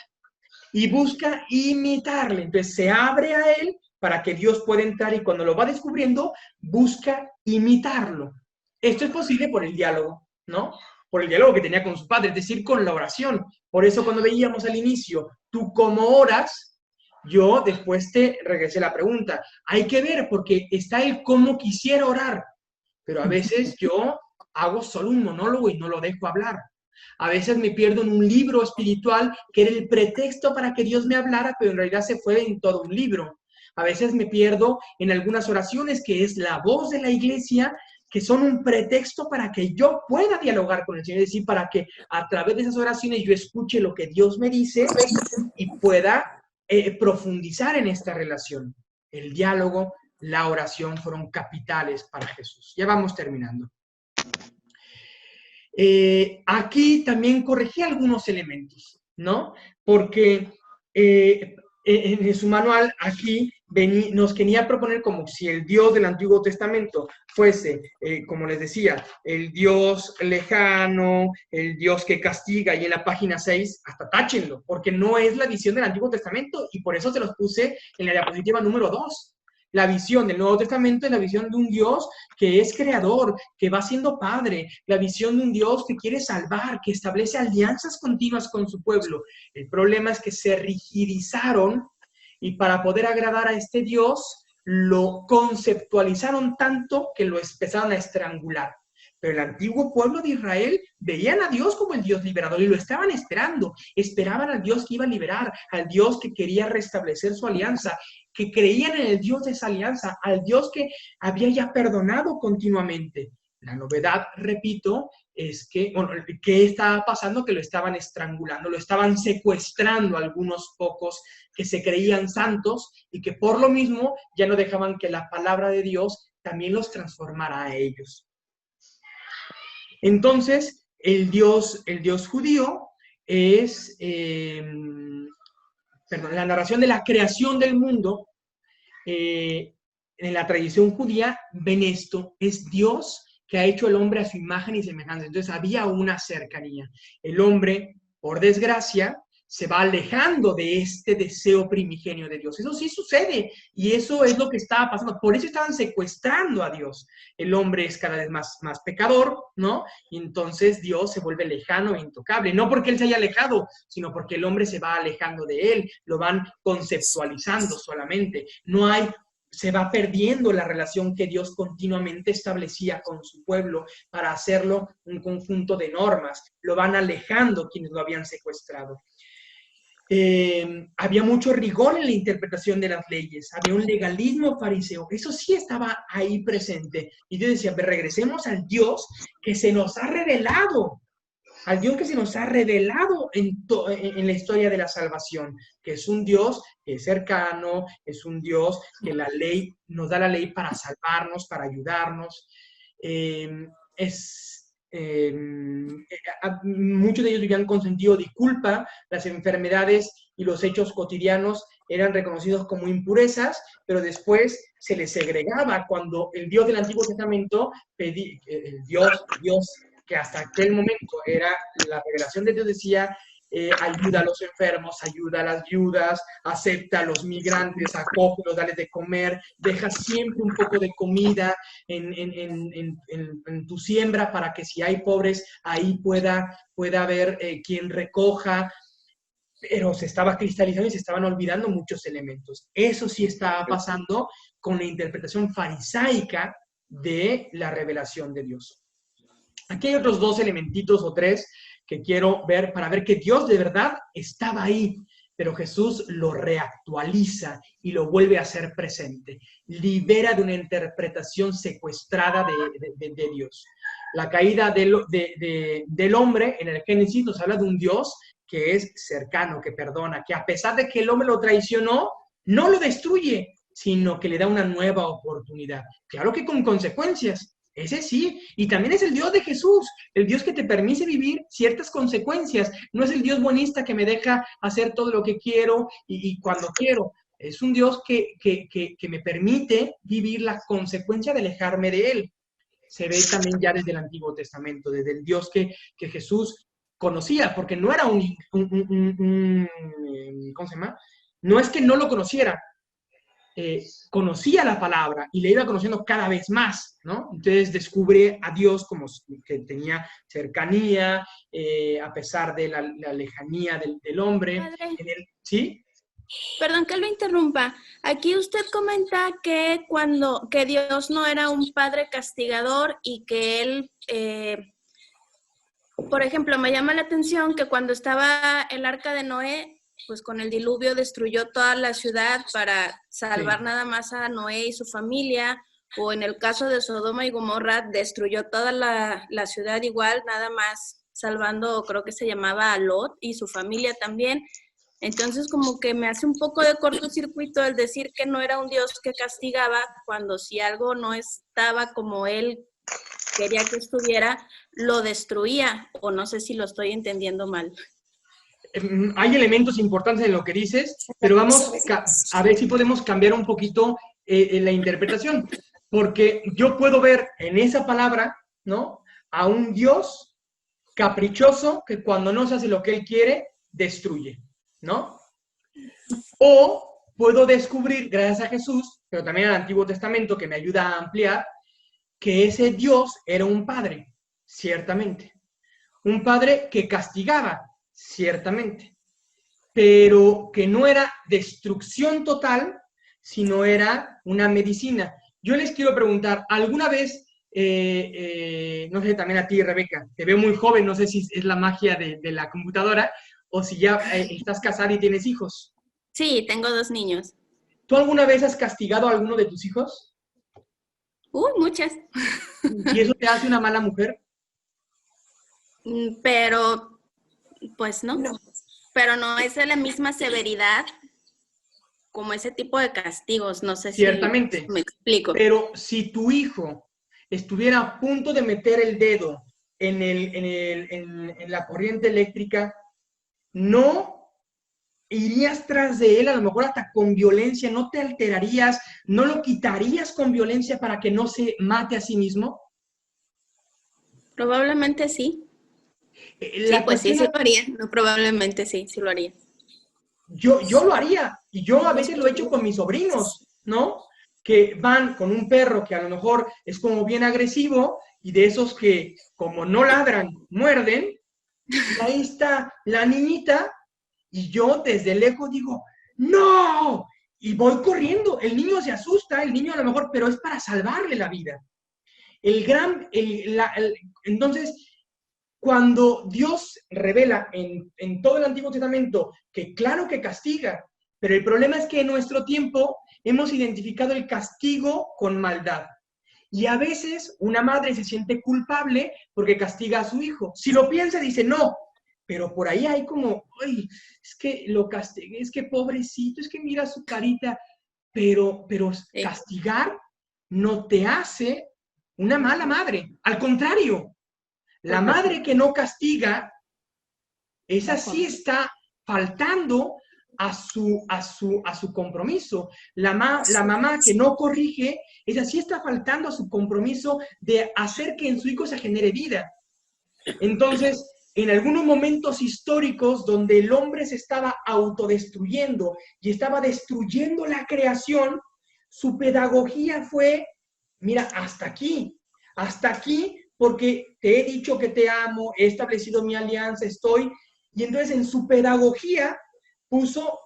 y busca imitarle. Entonces se abre a él para que Dios pueda entrar y cuando lo va descubriendo, busca imitarlo. Esto es posible por el diálogo, ¿no? Por el diálogo que tenía con su Padre, es decir, con la oración. Por eso cuando veíamos al inicio, tú cómo oras, yo después te regresé la pregunta. Hay que ver, porque está el cómo quisiera orar, pero a veces yo hago solo un monólogo y no lo dejo hablar. A veces me pierdo en un libro espiritual que era el pretexto para que Dios me hablara, pero en realidad se fue en todo un libro. A veces me pierdo en algunas oraciones que es la voz de la iglesia, que son un pretexto para que yo pueda dialogar con el Señor, es decir, para que a través de esas oraciones yo escuche lo que Dios me dice y pueda profundizar en esta relación. El diálogo, la oración fueron capitales para Jesús. Ya vamos terminando. Aquí también corregí algunos elementos, ¿no? Porque en su manual aquí nos quería proponer como si el Dios del Antiguo Testamento fuese, como les decía, el Dios lejano, el Dios que castiga, y en la página 6, hasta táchenlo, porque no es la visión del Antiguo Testamento, y por eso se los puse en la diapositiva número 2. La visión del Nuevo Testamento es la visión de un Dios que es creador, que va siendo padre, la visión de un Dios que quiere salvar, que establece alianzas continuas con su pueblo. El problema es que se rigidizaron y para poder agradar a este Dios lo conceptualizaron tanto que lo empezaron a estrangular. Pero el antiguo pueblo de Israel veían a Dios como el Dios liberador y lo estaban esperando. Esperaban al Dios que iba a liberar, al Dios que quería restablecer su alianza, que creían en el Dios de esa alianza, al Dios que había ya perdonado continuamente. La novedad, repito, es que, bueno, ¿qué estaba pasando? Que lo estaban estrangulando, lo estaban secuestrando algunos pocos que se creían santos y que por lo mismo ya no dejaban que la palabra de Dios también los transformara a ellos. Entonces, el Dios judío es, la narración de la creación del mundo, en la tradición judía, ven esto, es Dios que ha hecho al hombre a su imagen y semejanza. Entonces había una cercanía. El hombre, por desgracia, se va alejando de este deseo primigenio de Dios. Eso sí sucede, y eso es lo que estaba pasando. Por eso estaban secuestrando a Dios. El hombre es cada vez más pecador, ¿no? Y entonces Dios se vuelve lejano e intocable. No porque Él se haya alejado, sino porque el hombre se va alejando de Él. Lo van conceptualizando solamente. Se va perdiendo la relación que Dios continuamente establecía con su pueblo para hacerlo un conjunto de normas. Lo van alejando quienes lo habían secuestrado. Había mucho rigor en la interpretación de las leyes, había un legalismo fariseo, eso sí estaba ahí presente. Y yo decía, regresemos al Dios que se nos ha revelado, al Dios que se nos ha revelado en la historia de la salvación, que es un Dios que es cercano, es un Dios que la ley nos da la ley para salvarnos, para ayudarnos. Muchos de ellos vivían con sentido de culpa, las enfermedades y los hechos cotidianos eran reconocidos como impurezas, pero después se les segregaba cuando el Dios del Antiguo Testamento, el Dios que hasta aquel momento era la revelación de Dios, decía, ayuda a los enfermos, ayuda a las viudas, acepta a los migrantes, acógelos, dale de comer, deja siempre un poco de comida en tu siembra para que si hay pobres, ahí pueda haber quien recoja. Pero se estaba cristalizando y se estaban olvidando muchos elementos. Eso sí estaba pasando con la interpretación farisaica de la revelación de Dios. Aquí hay otros 2 elementitos o 3 que quiero ver para ver que Dios de verdad estaba ahí, pero Jesús lo reactualiza y lo vuelve a hacer presente. Libera de una interpretación secuestrada de Dios. La caída del hombre en el Génesis nos habla de un Dios que es cercano, que perdona, que a pesar de que el hombre lo traicionó, no lo destruye, sino que le da una nueva oportunidad. Claro que con consecuencias, ese sí, y también es el Dios de Jesús, el Dios que te permite vivir ciertas consecuencias. No es el Dios buenista que me deja hacer todo lo que quiero y cuando quiero. Es un Dios que me permite vivir la consecuencia de alejarme de Él. Se ve también ya desde el Antiguo Testamento, desde el Dios que Jesús conocía, porque no era ¿cómo se llama? No es que no lo conociera, conocía la palabra y le iba conociendo cada vez más, ¿no? Entonces descubre a Dios como que tenía cercanía, a pesar de la lejanía del hombre. ¿Sí? Perdón que lo interrumpa. Aquí usted comenta que que Dios no era un padre castigador y que Él, por ejemplo, me llama la atención que cuando estaba el arca de Noé, pues con el diluvio destruyó toda la ciudad para salvar nada más a Noé y su familia, o en el caso de Sodoma y Gomorra, destruyó toda la ciudad igual, nada más salvando, creo que se llamaba a Lot y su familia también. Entonces como que me hace un poco de cortocircuito el decir que no era un Dios que castigaba, cuando si algo no estaba como Él quería que estuviera, lo destruía, o no sé si lo estoy entendiendo mal. Hay elementos importantes en lo que dices, pero vamos a ver si podemos cambiar un poquito la interpretación, porque yo puedo ver en esa palabra, ¿no?, a un Dios caprichoso que cuando no se hace lo que Él quiere, destruye, ¿no? O puedo descubrir, gracias a Jesús, pero también al Antiguo Testamento, que me ayuda a ampliar, que ese Dios era un padre, ciertamente. Un padre que castigaba, ciertamente, pero que no era destrucción total, sino era una medicina. Yo les quiero preguntar, ¿alguna vez, no sé, también a ti, Rebeca, te veo muy joven, no sé si es la magia de la computadora, o si ya estás casada y tienes hijos? Sí, tengo 2 niños. ¿Tú alguna vez has castigado a alguno de tus hijos? Muchas. ¿Y eso te hace una mala mujer? Pero, pues no. Pero no es de la misma severidad como ese tipo de castigos. No sé Ciertamente, si me explico. Pero si tu hijo estuviera a punto de meter el dedo en la corriente eléctrica, ¿no irías tras de él, a lo mejor hasta con violencia? ¿No te alterarías? ¿No lo quitarías con violencia para que no se mate a sí mismo? Probablemente sí. Sí, pues sí lo haría. No, probablemente sí lo haría. Yo lo haría, y yo a veces lo he hecho con mis sobrinos, ¿no? Que van con un perro que a lo mejor es como bien agresivo, y de esos que como no ladran, muerden, y ahí está la niñita, y yo desde lejos digo, ¡no! Y voy corriendo, el niño se asusta, el niño a lo mejor, pero es para salvarle la vida. Entonces, cuando Dios revela en todo el Antiguo Testamento que claro que castiga, pero el problema es que en nuestro tiempo hemos identificado el castigo con maldad. Y a veces una madre se siente culpable porque castiga a su hijo. Si lo piensa, dice, no, pero por ahí hay como, ay, es que lo castigué, es que pobrecito, es que mira su carita, pero castigar no te hace una mala madre. Al contrario, la madre que no castiga, esa sí está faltando a su compromiso. La mamá que no corrige, esa sí está faltando a su compromiso de hacer que en su hijo se genere vida. Entonces, en algunos momentos históricos donde el hombre se estaba autodestruyendo y estaba destruyendo la creación, su pedagogía fue, mira, hasta aquí, porque te he dicho que te amo, he establecido mi alianza, estoy, y entonces en su pedagogía puso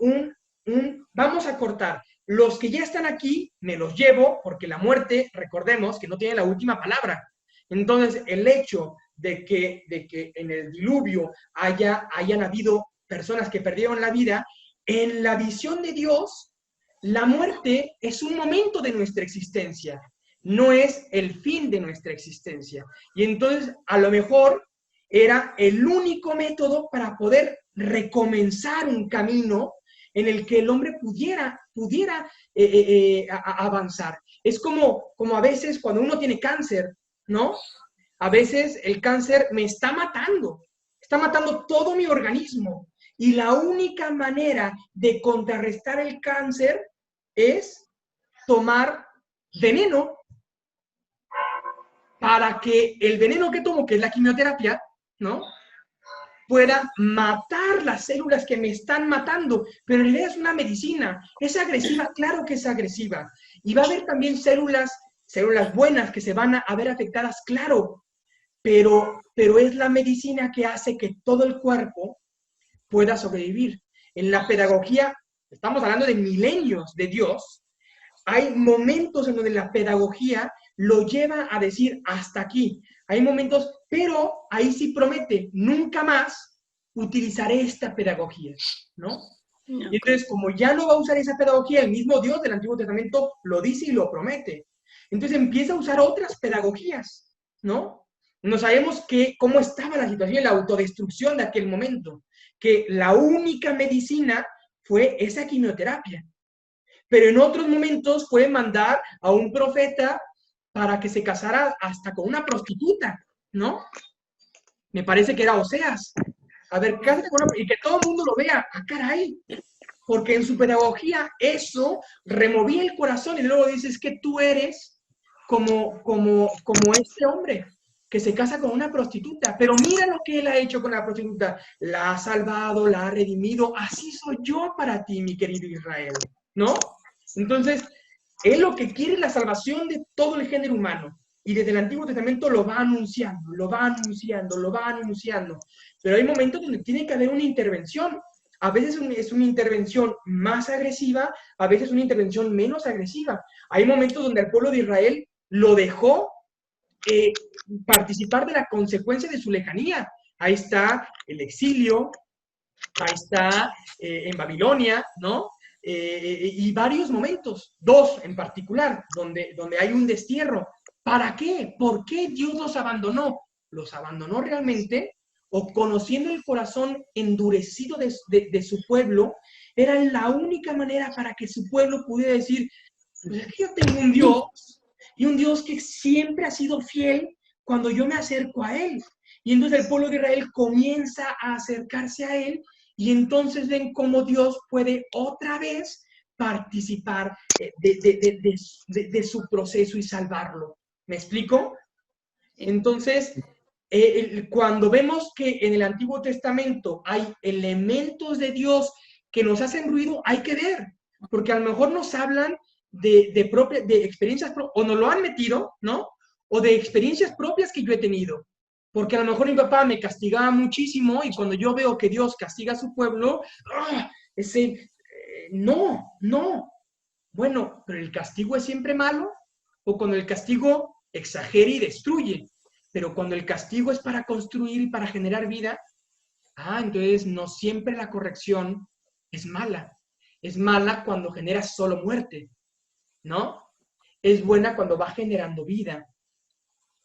vamos a cortar, los que ya están aquí, me los llevo, porque la muerte, recordemos, que no tiene la última palabra. Entonces, el hecho de que en el diluvio hayan habido personas que perdieron la vida, en la visión de Dios, la muerte es un momento de nuestra existencia, no es el fin de nuestra existencia. Y entonces, a lo mejor, era el único método para poder recomenzar un camino en el que el hombre pudiera avanzar. Es como a veces cuando uno tiene cáncer, ¿no? A veces el cáncer me está matando todo mi organismo. Y la única manera de contrarrestar el cáncer es tomar veneno, para que el veneno que tomo, que es la quimioterapia, ¿no?, pueda matar las células que me están matando. Pero en realidad es una medicina. ¿Es agresiva? Claro que es agresiva. Y va a haber también células buenas que se van a ver afectadas, claro. Pero es la medicina que hace que todo el cuerpo pueda sobrevivir. En la pedagogía, estamos hablando de milenios de Dios, hay momentos en donde la pedagogía lo lleva a decir hasta aquí. Hay momentos, pero ahí sí promete, nunca más utilizaré esta pedagogía, ¿no? Y entonces, como ya no va a usar esa pedagogía, el mismo Dios del Antiguo Testamento lo dice y lo promete. Entonces empieza a usar otras pedagogías, ¿no? No sabemos cómo estaba la situación, la autodestrucción de aquel momento, que la única medicina fue esa quimioterapia. Pero en otros momentos puede mandar a un profeta para que se casara hasta con una prostituta, ¿no? Me parece que era Oseas. A ver, cásate con una, y que todo el mundo lo vea. ¡Ah, caray! Porque en su pedagogía eso removía el corazón y luego dices que tú eres como este hombre que se casa con una prostituta. Pero mira lo que él ha hecho con la prostituta. La ha salvado, la ha redimido. Así soy yo para ti, mi querido Israel. ¿No? Entonces, él lo que quiere es la salvación de todo el género humano. Y desde el Antiguo Testamento lo va anunciando, lo va anunciando, lo va anunciando. Pero hay momentos donde tiene que haber una intervención. A veces es una intervención más agresiva, a veces una intervención menos agresiva. Hay momentos donde el pueblo de Israel lo dejó participar de la consecuencia de su lejanía. Ahí está el exilio, ahí está en Babilonia, ¿no? Y varios momentos, dos en particular, donde hay un destierro. ¿Para qué? ¿Por qué Dios los abandonó? ¿Los abandonó realmente? ¿O conociendo el corazón endurecido de su pueblo, era la única manera para que su pueblo pudiera decir, pues es que yo tengo un Dios, y un Dios que siempre ha sido fiel cuando yo me acerco a Él? Y entonces el pueblo de Israel comienza a acercarse a Él, y entonces ven cómo Dios puede otra vez participar de su proceso y salvarlo. ¿Me explico? Entonces, cuando vemos que en el Antiguo Testamento hay elementos de Dios que nos hacen ruido, hay que ver, porque a lo mejor nos hablan de experiencias, o nos lo han metido, ¿no? O de experiencias propias que yo he tenido. Porque a lo mejor mi papá me castigaba muchísimo y cuando yo veo que Dios castiga a su pueblo, no. Bueno, pero el castigo es siempre malo, o cuando el castigo exagera y destruye. Pero cuando el castigo es para construir y para generar vida, entonces no siempre la corrección es mala. Es mala cuando genera solo muerte, ¿no? Es buena cuando va generando vida.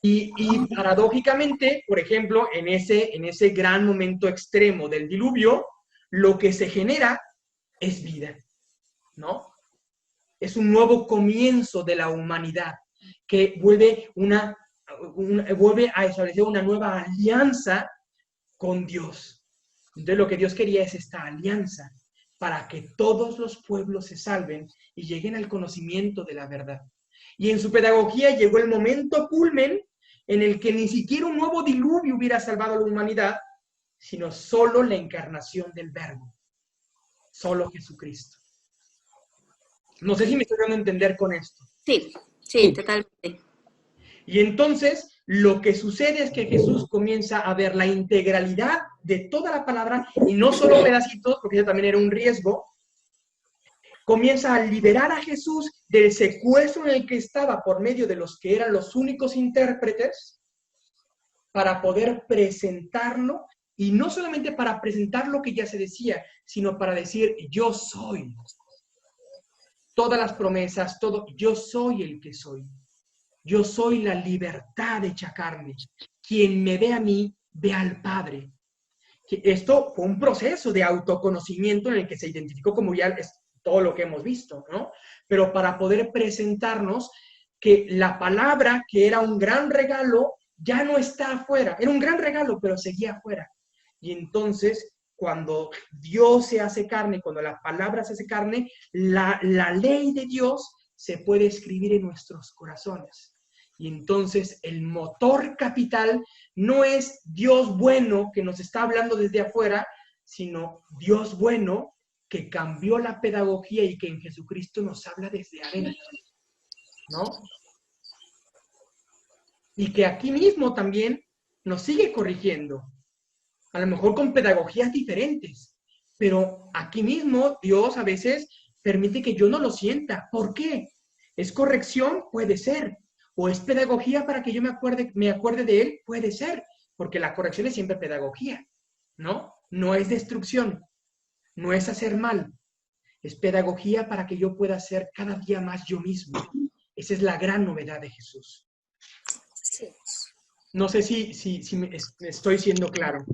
Y paradójicamente, por ejemplo, en ese gran momento extremo del diluvio, lo que se genera es vida, ¿no? Es un nuevo comienzo de la humanidad que vuelve a establecer una nueva alianza con Dios. Entonces lo que Dios quería es esta alianza para que todos los pueblos se salven y lleguen al conocimiento de la verdad. Y en su pedagogía llegó el momento culmen en el que ni siquiera un nuevo diluvio hubiera salvado a la humanidad, sino solo la encarnación del Verbo, solo Jesucristo. No sé si me estoy dando a entender con esto. Sí, totalmente. Y entonces, lo que sucede es que Jesús comienza a ver la integralidad de toda la palabra, y no solo pedacitos, porque eso también era un riesgo. Comienza a liberar a Jesús del secuestro en el que estaba por medio de los que eran los únicos intérpretes, para poder presentarlo, y no solamente para presentar lo que ya se decía, sino para decir, yo soy. Todas las promesas, todo, yo soy el que soy. Yo soy la libertad hecha carne. Quien me ve a mí, ve al Padre. Esto fue un proceso de autoconocimiento en el que se identificó, como ya es todo lo que hemos visto, ¿no? Pero para poder presentarnos que la palabra, que era un gran regalo, ya no está afuera. Era un gran regalo, pero seguía afuera. Y entonces, cuando Dios se hace carne, cuando la palabra se hace carne, la ley de Dios se puede escribir en nuestros corazones. Y entonces el motor capital no es Dios bueno que nos está hablando desde afuera, sino Dios bueno que cambió la pedagogía y que en Jesucristo nos habla desde adentro, ¿no? Y que aquí mismo también nos sigue corrigiendo, a lo mejor con pedagogías diferentes, pero aquí mismo Dios a veces permite que yo no lo sienta. ¿Por qué? ¿Es corrección? Puede ser. ¿O es pedagogía para que yo me acuerde de Él? Puede ser, porque la corrección es siempre pedagogía, ¿no? No es destrucción, no es hacer mal. Es pedagogía para que yo pueda ser cada día más yo mismo. Esa es la gran novedad de Jesús. No sé si me estoy siendo claro.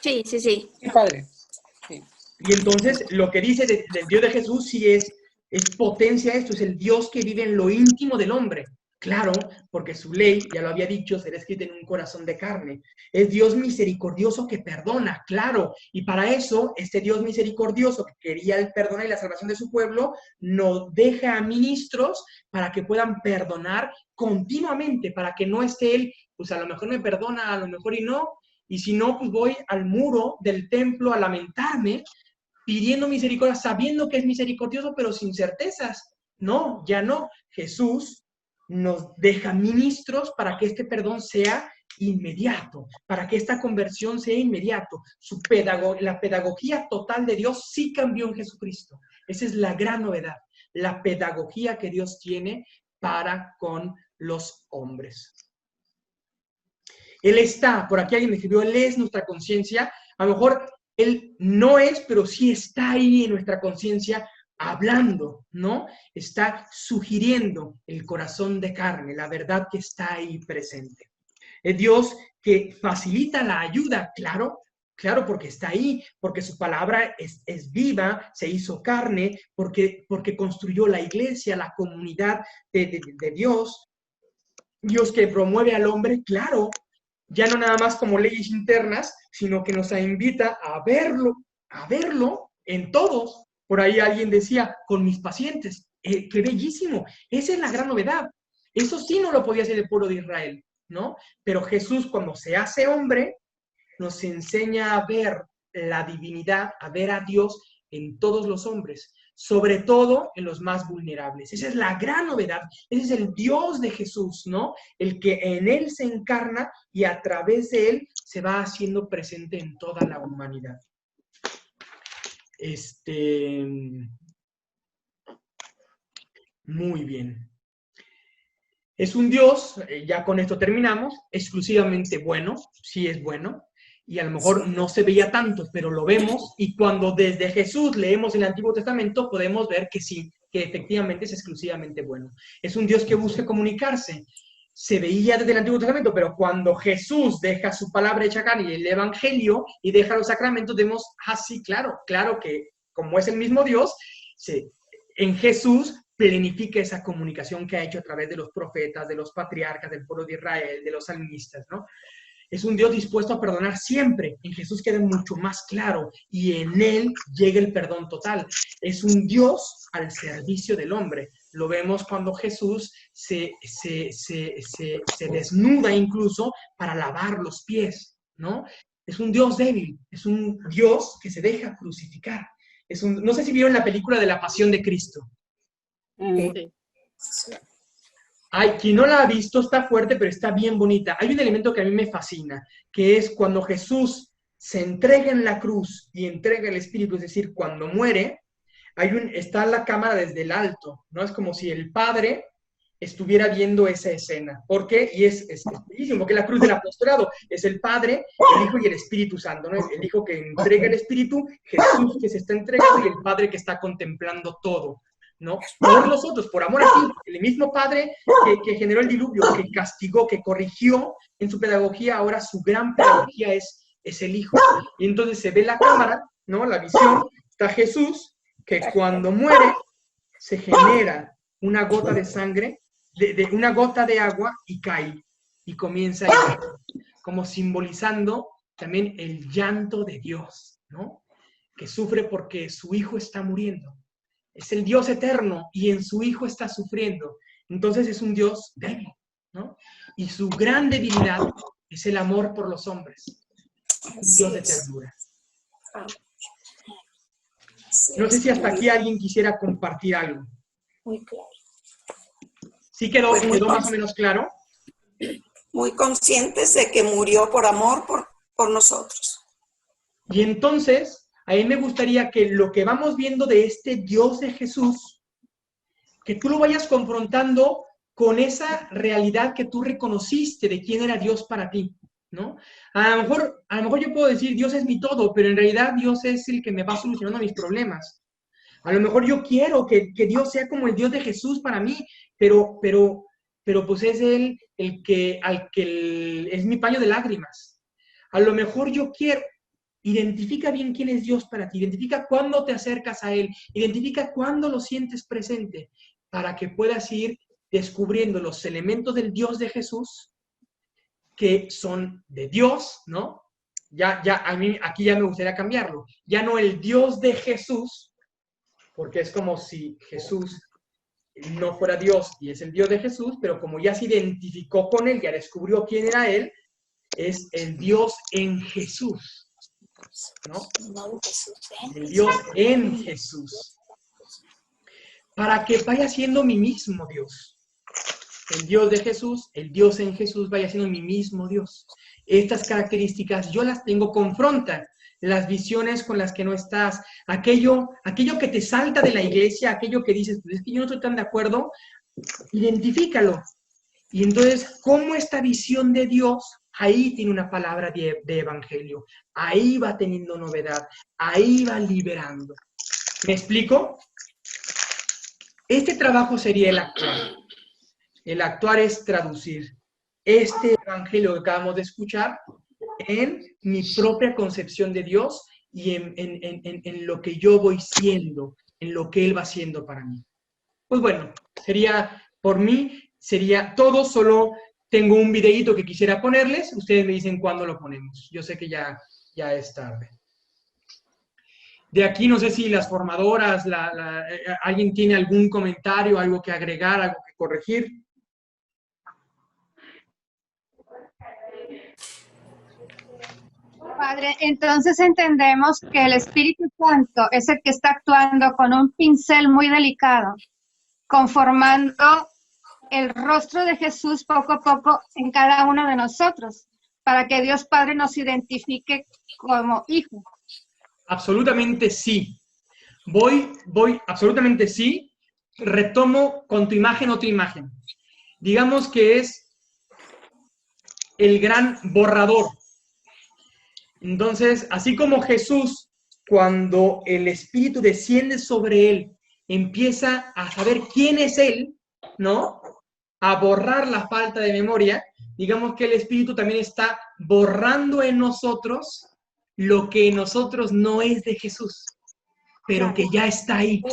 Sí. Sí, padre. Sí. Y entonces lo que dice del Dios de Jesús sí es potencia esto, es el Dios que vive en lo íntimo del hombre. Claro, porque su ley, ya lo había dicho, será escrita en un corazón de carne. Es Dios misericordioso que perdona, claro. Y para eso, este Dios misericordioso que quería el perdón y la salvación de su pueblo, nos deja a ministros para que puedan perdonar continuamente, para que no esté él, pues a lo mejor me perdona, a lo mejor y no. Y si no, pues voy al muro del templo a lamentarme, pidiendo misericordia, sabiendo que es misericordioso, pero sin certezas. No, ya no. Jesús nos deja ministros para que este perdón sea inmediato, para que esta conversión sea inmediato. La pedagogía total de Dios sí cambió en Jesucristo. Esa es la gran novedad, la pedagogía que Dios tiene para con los hombres. Él está, por aquí alguien me escribió, Él es nuestra conciencia. A lo mejor Él no es, pero sí está ahí en nuestra conciencia, hablando, ¿no? Está sugiriendo el corazón de carne, la verdad que está ahí presente. Es Dios que facilita la ayuda, claro, porque está ahí, porque su palabra es viva, se hizo carne, porque construyó la iglesia, la comunidad de Dios. Dios que promueve al hombre, claro, ya no nada más como leyes internas, sino que nos invita a verlo en todos. Por ahí alguien decía, con mis pacientes, qué bellísimo, esa es la gran novedad. Eso sí no lo podía hacer el pueblo de Israel, ¿no? Pero Jesús, cuando se hace hombre, nos enseña a ver la divinidad, a ver a Dios en todos los hombres, sobre todo en los más vulnerables. Esa es la gran novedad, ese es el Dios de Jesús, ¿no? El que en Él se encarna y a través de Él se va haciendo presente en toda la humanidad. Muy bien. Es un Dios, ya con esto terminamos, exclusivamente bueno, sí es bueno, y a lo mejor no se veía tanto, pero lo vemos, y cuando desde Jesús leemos el Antiguo Testamento, podemos ver que sí, que efectivamente es exclusivamente bueno. Es un Dios que busca comunicarse. Se veía desde el Antiguo Testamento, pero cuando Jesús deja su palabra hecha carne y el Evangelio y deja los sacramentos, vemos, sí, claro que como es el mismo Dios, en Jesús planifica esa comunicación que ha hecho a través de los profetas, de los patriarcas, del pueblo de Israel, de los salmistas, ¿no? Es un Dios dispuesto a perdonar siempre. En Jesús queda mucho más claro y en Él llega el perdón total. Es un Dios al servicio del hombre. Lo vemos cuando Jesús se desnuda incluso para lavar los pies, ¿no? Es un Dios débil, es un Dios que se deja crucificar. No sé si vieron la película de la Pasión de Cristo. Sí. Ay, quien no la ha visto está fuerte, pero está bien bonita. Hay un elemento que a mí me fascina, que es cuando Jesús se entrega en la cruz y entrega el Espíritu, es decir, cuando muere, está la cámara desde el alto, ¿no? Es como si el Padre estuviera viendo esa escena. ¿Por qué? Y es bellísimo, porque la cruz del apostolado es el Padre, el Hijo y el Espíritu Santo, ¿no? El Hijo que entrega el Espíritu, Jesús que se está entregando y el Padre que está contemplando todo, ¿no? Por nosotros, por amor a ti, el mismo Padre que generó el diluvio, que castigó, que corrigió en su pedagogía, ahora su gran pedagogía es el Hijo. Y entonces se ve la cámara, ¿no? La visión, está Jesús, que cuando muere se genera una gota de sangre, una gota de agua y cae, y comienza a llorar, como simbolizando también el llanto de Dios, ¿no? Que sufre porque su Hijo está muriendo. Es el Dios eterno y en su Hijo está sufriendo. Entonces es un Dios débil, ¿no? Y su gran debilidad es el amor por los hombres. Un Dios de ternura. No sé si hasta aquí alguien quisiera compartir algo. Muy claro. ¿Sí quedó, Pues quedó más o menos claro? Muy conscientes de que murió por amor por nosotros. Y entonces, a mí me gustaría que lo que vamos viendo de este Dios de Jesús, que tú lo vayas confrontando con esa realidad que tú reconociste de quién era Dios para ti, ¿no? A lo mejor yo puedo decir, Dios es mi todo, pero en realidad Dios es el que me va solucionando mis problemas. A lo mejor yo quiero que Dios sea como el Dios de Jesús para mí, pero pues es Él el que es mi paño de lágrimas. A lo mejor yo quiero, identifica bien quién es Dios para ti, identifica cuándo te acercas a Él, identifica cuándo lo sientes presente, para que puedas ir descubriendo los elementos del Dios de Jesús que son de Dios, ¿no? A mí aquí ya me gustaría cambiarlo. Ya no el Dios de Jesús, porque es como si Jesús no fuera Dios y es el Dios de Jesús, pero como ya se identificó con él, ya descubrió quién era él, es el Dios en Jesús, ¿no? El Dios en Jesús. Para que vaya siendo mi mismo Dios. El Dios de Jesús, el Dios en Jesús vaya siendo mi mismo Dios. Estas características yo las tengo, confrontan las visiones con las que no estás, aquello que te salta de la iglesia, aquello que dices, pues es que yo no estoy tan de acuerdo, identifícalo. Y entonces, ¿cómo esta visión de Dios ahí tiene una palabra de evangelio? Ahí va teniendo novedad, ahí va liberando. ¿Me explico? Este trabajo sería el actuar. El actuar es traducir este evangelio que acabamos de escuchar en mi propia concepción de Dios y en lo que yo voy siendo, en lo que Él va siendo para mí. Pues bueno, por mí sería todo, solo tengo un videíto que quisiera ponerles, ustedes me dicen cuándo lo ponemos. Yo sé que ya es tarde. De aquí no sé si las formadoras, alguien tiene algún comentario, algo que agregar, algo que corregir. Padre, entonces entendemos que el Espíritu Santo es el que está actuando con un pincel muy delicado, conformando el rostro de Jesús poco a poco en cada uno de nosotros, para que Dios Padre nos identifique como hijo. Absolutamente sí. Absolutamente sí. Retomo con tu imagen otra imagen. Digamos que es el gran borrador. Entonces, así como Jesús, cuando el Espíritu desciende sobre él, empieza a saber quién es él, ¿no? A borrar la falta de memoria, digamos que el Espíritu también está borrando en nosotros lo que en nosotros no es de Jesús, pero que ya está ahí,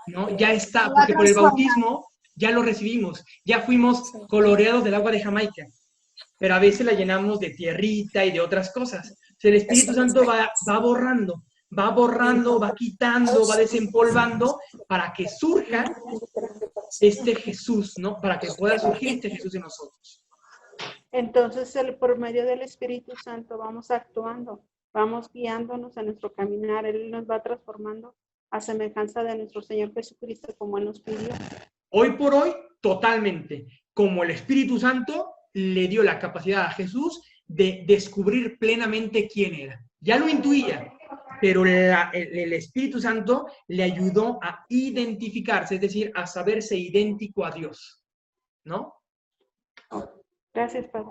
¿no? Ya está, porque por el bautismo ya lo recibimos, ya fuimos coloreados del agua de Jamaica, pero a veces la llenamos de tierrita y de otras cosas. O sea, el Espíritu Santo va borrando, va quitando, va desempolvando para que surja este Jesús, ¿no? Para que pueda surgir este Jesús en nosotros. Entonces, por medio del Espíritu Santo vamos actuando, vamos guiándonos en nuestro caminar. Él nos va transformando a semejanza de nuestro Señor Jesucristo, como Él nos pidió. Hoy por hoy, totalmente. Como el Espíritu Santo le dio la capacidad a Jesús de descubrir plenamente quién era. Ya lo intuía, pero el Espíritu Santo le ayudó a identificarse, es decir, a saberse idéntico a Dios, ¿no? Gracias, Padre.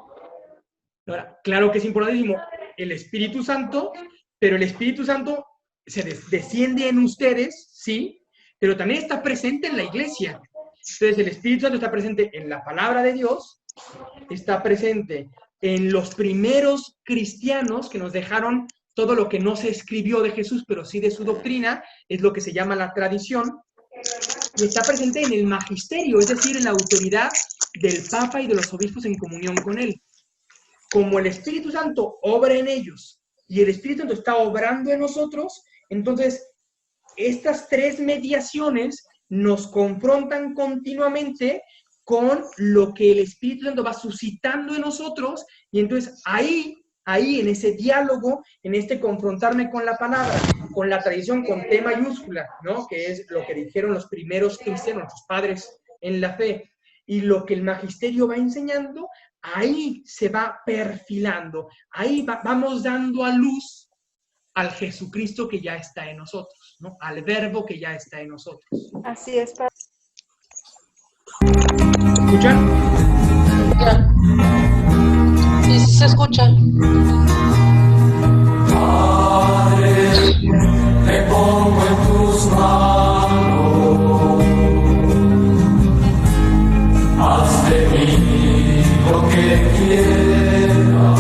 Ahora, claro que es importantísimo el Espíritu Santo, pero el Espíritu Santo se desciende en ustedes, sí, pero también está presente en la iglesia. Entonces, el Espíritu Santo está presente en la palabra de Dios, está presente en los primeros cristianos que nos dejaron todo lo que no se escribió de Jesús, pero sí de su doctrina, es lo que se llama la tradición, y está presente en el magisterio, es decir, en la autoridad del Papa y de los obispos en comunión con él. Como el Espíritu Santo obra en ellos y el Espíritu Santo está obrando en nosotros, entonces estas tres mediaciones nos confrontan continuamente con lo que el Espíritu Santo va suscitando en nosotros, y entonces ahí en ese diálogo, en este confrontarme con la palabra, con la tradición con T mayúscula, ¿no? Que es lo que dijeron los primeros cristianos, los padres en la fe, y lo que el magisterio va enseñando, ahí se va perfilando, ahí vamos dando a luz al Jesucristo que ya está en nosotros, ¿no? Al verbo que ya está en nosotros. Así es, Padre. ¿Se escuchan? Sí, sí se escucha. Padre, me pongo en tus manos, haz de mí lo que quieras,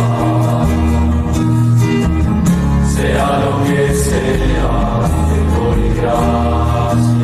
sea lo que sea, te doy gracias.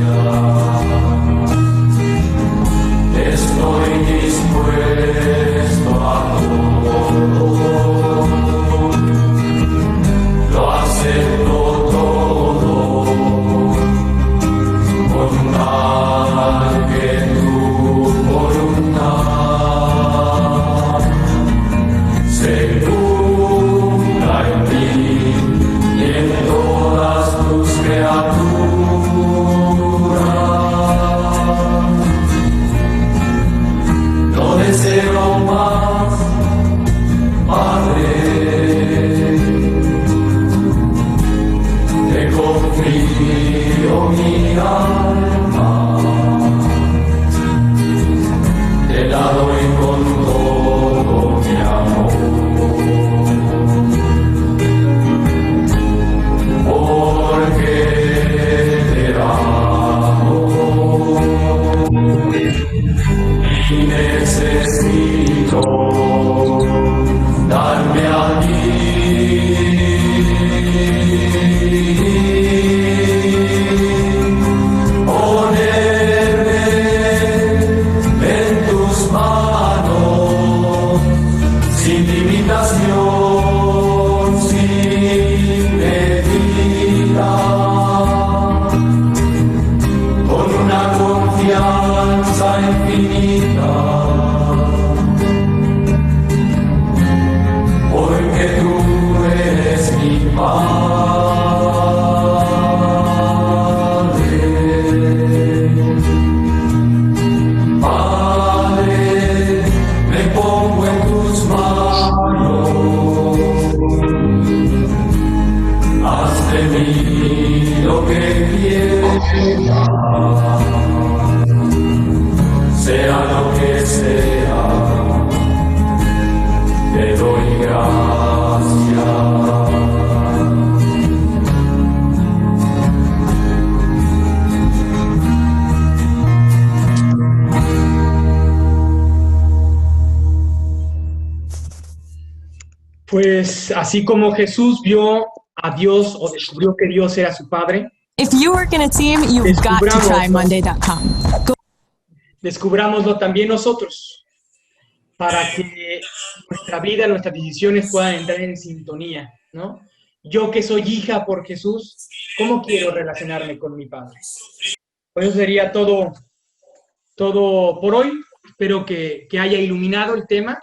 necesito darme a ponerme en tus manos, sin limitación, sin medida, con una confianza infinita, porque tú eres mi Padre. Padre, me pongo en tus manos, haz de mí lo que quieras, sea lo que sea, te doy gracias. Pues así como Jesús vio a Dios o descubrió que Dios era su Padre, If you work in a team, you've got to try Monday.com. descubrámoslo también nosotros, para que nuestra vida, nuestras decisiones puedan entrar en sintonía, ¿no? Yo que soy hija por Jesús, ¿cómo quiero relacionarme con mi Padre? Pues eso sería todo por hoy. Espero que haya iluminado el tema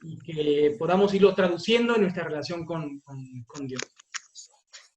y que podamos irlo traduciendo en nuestra relación con Dios.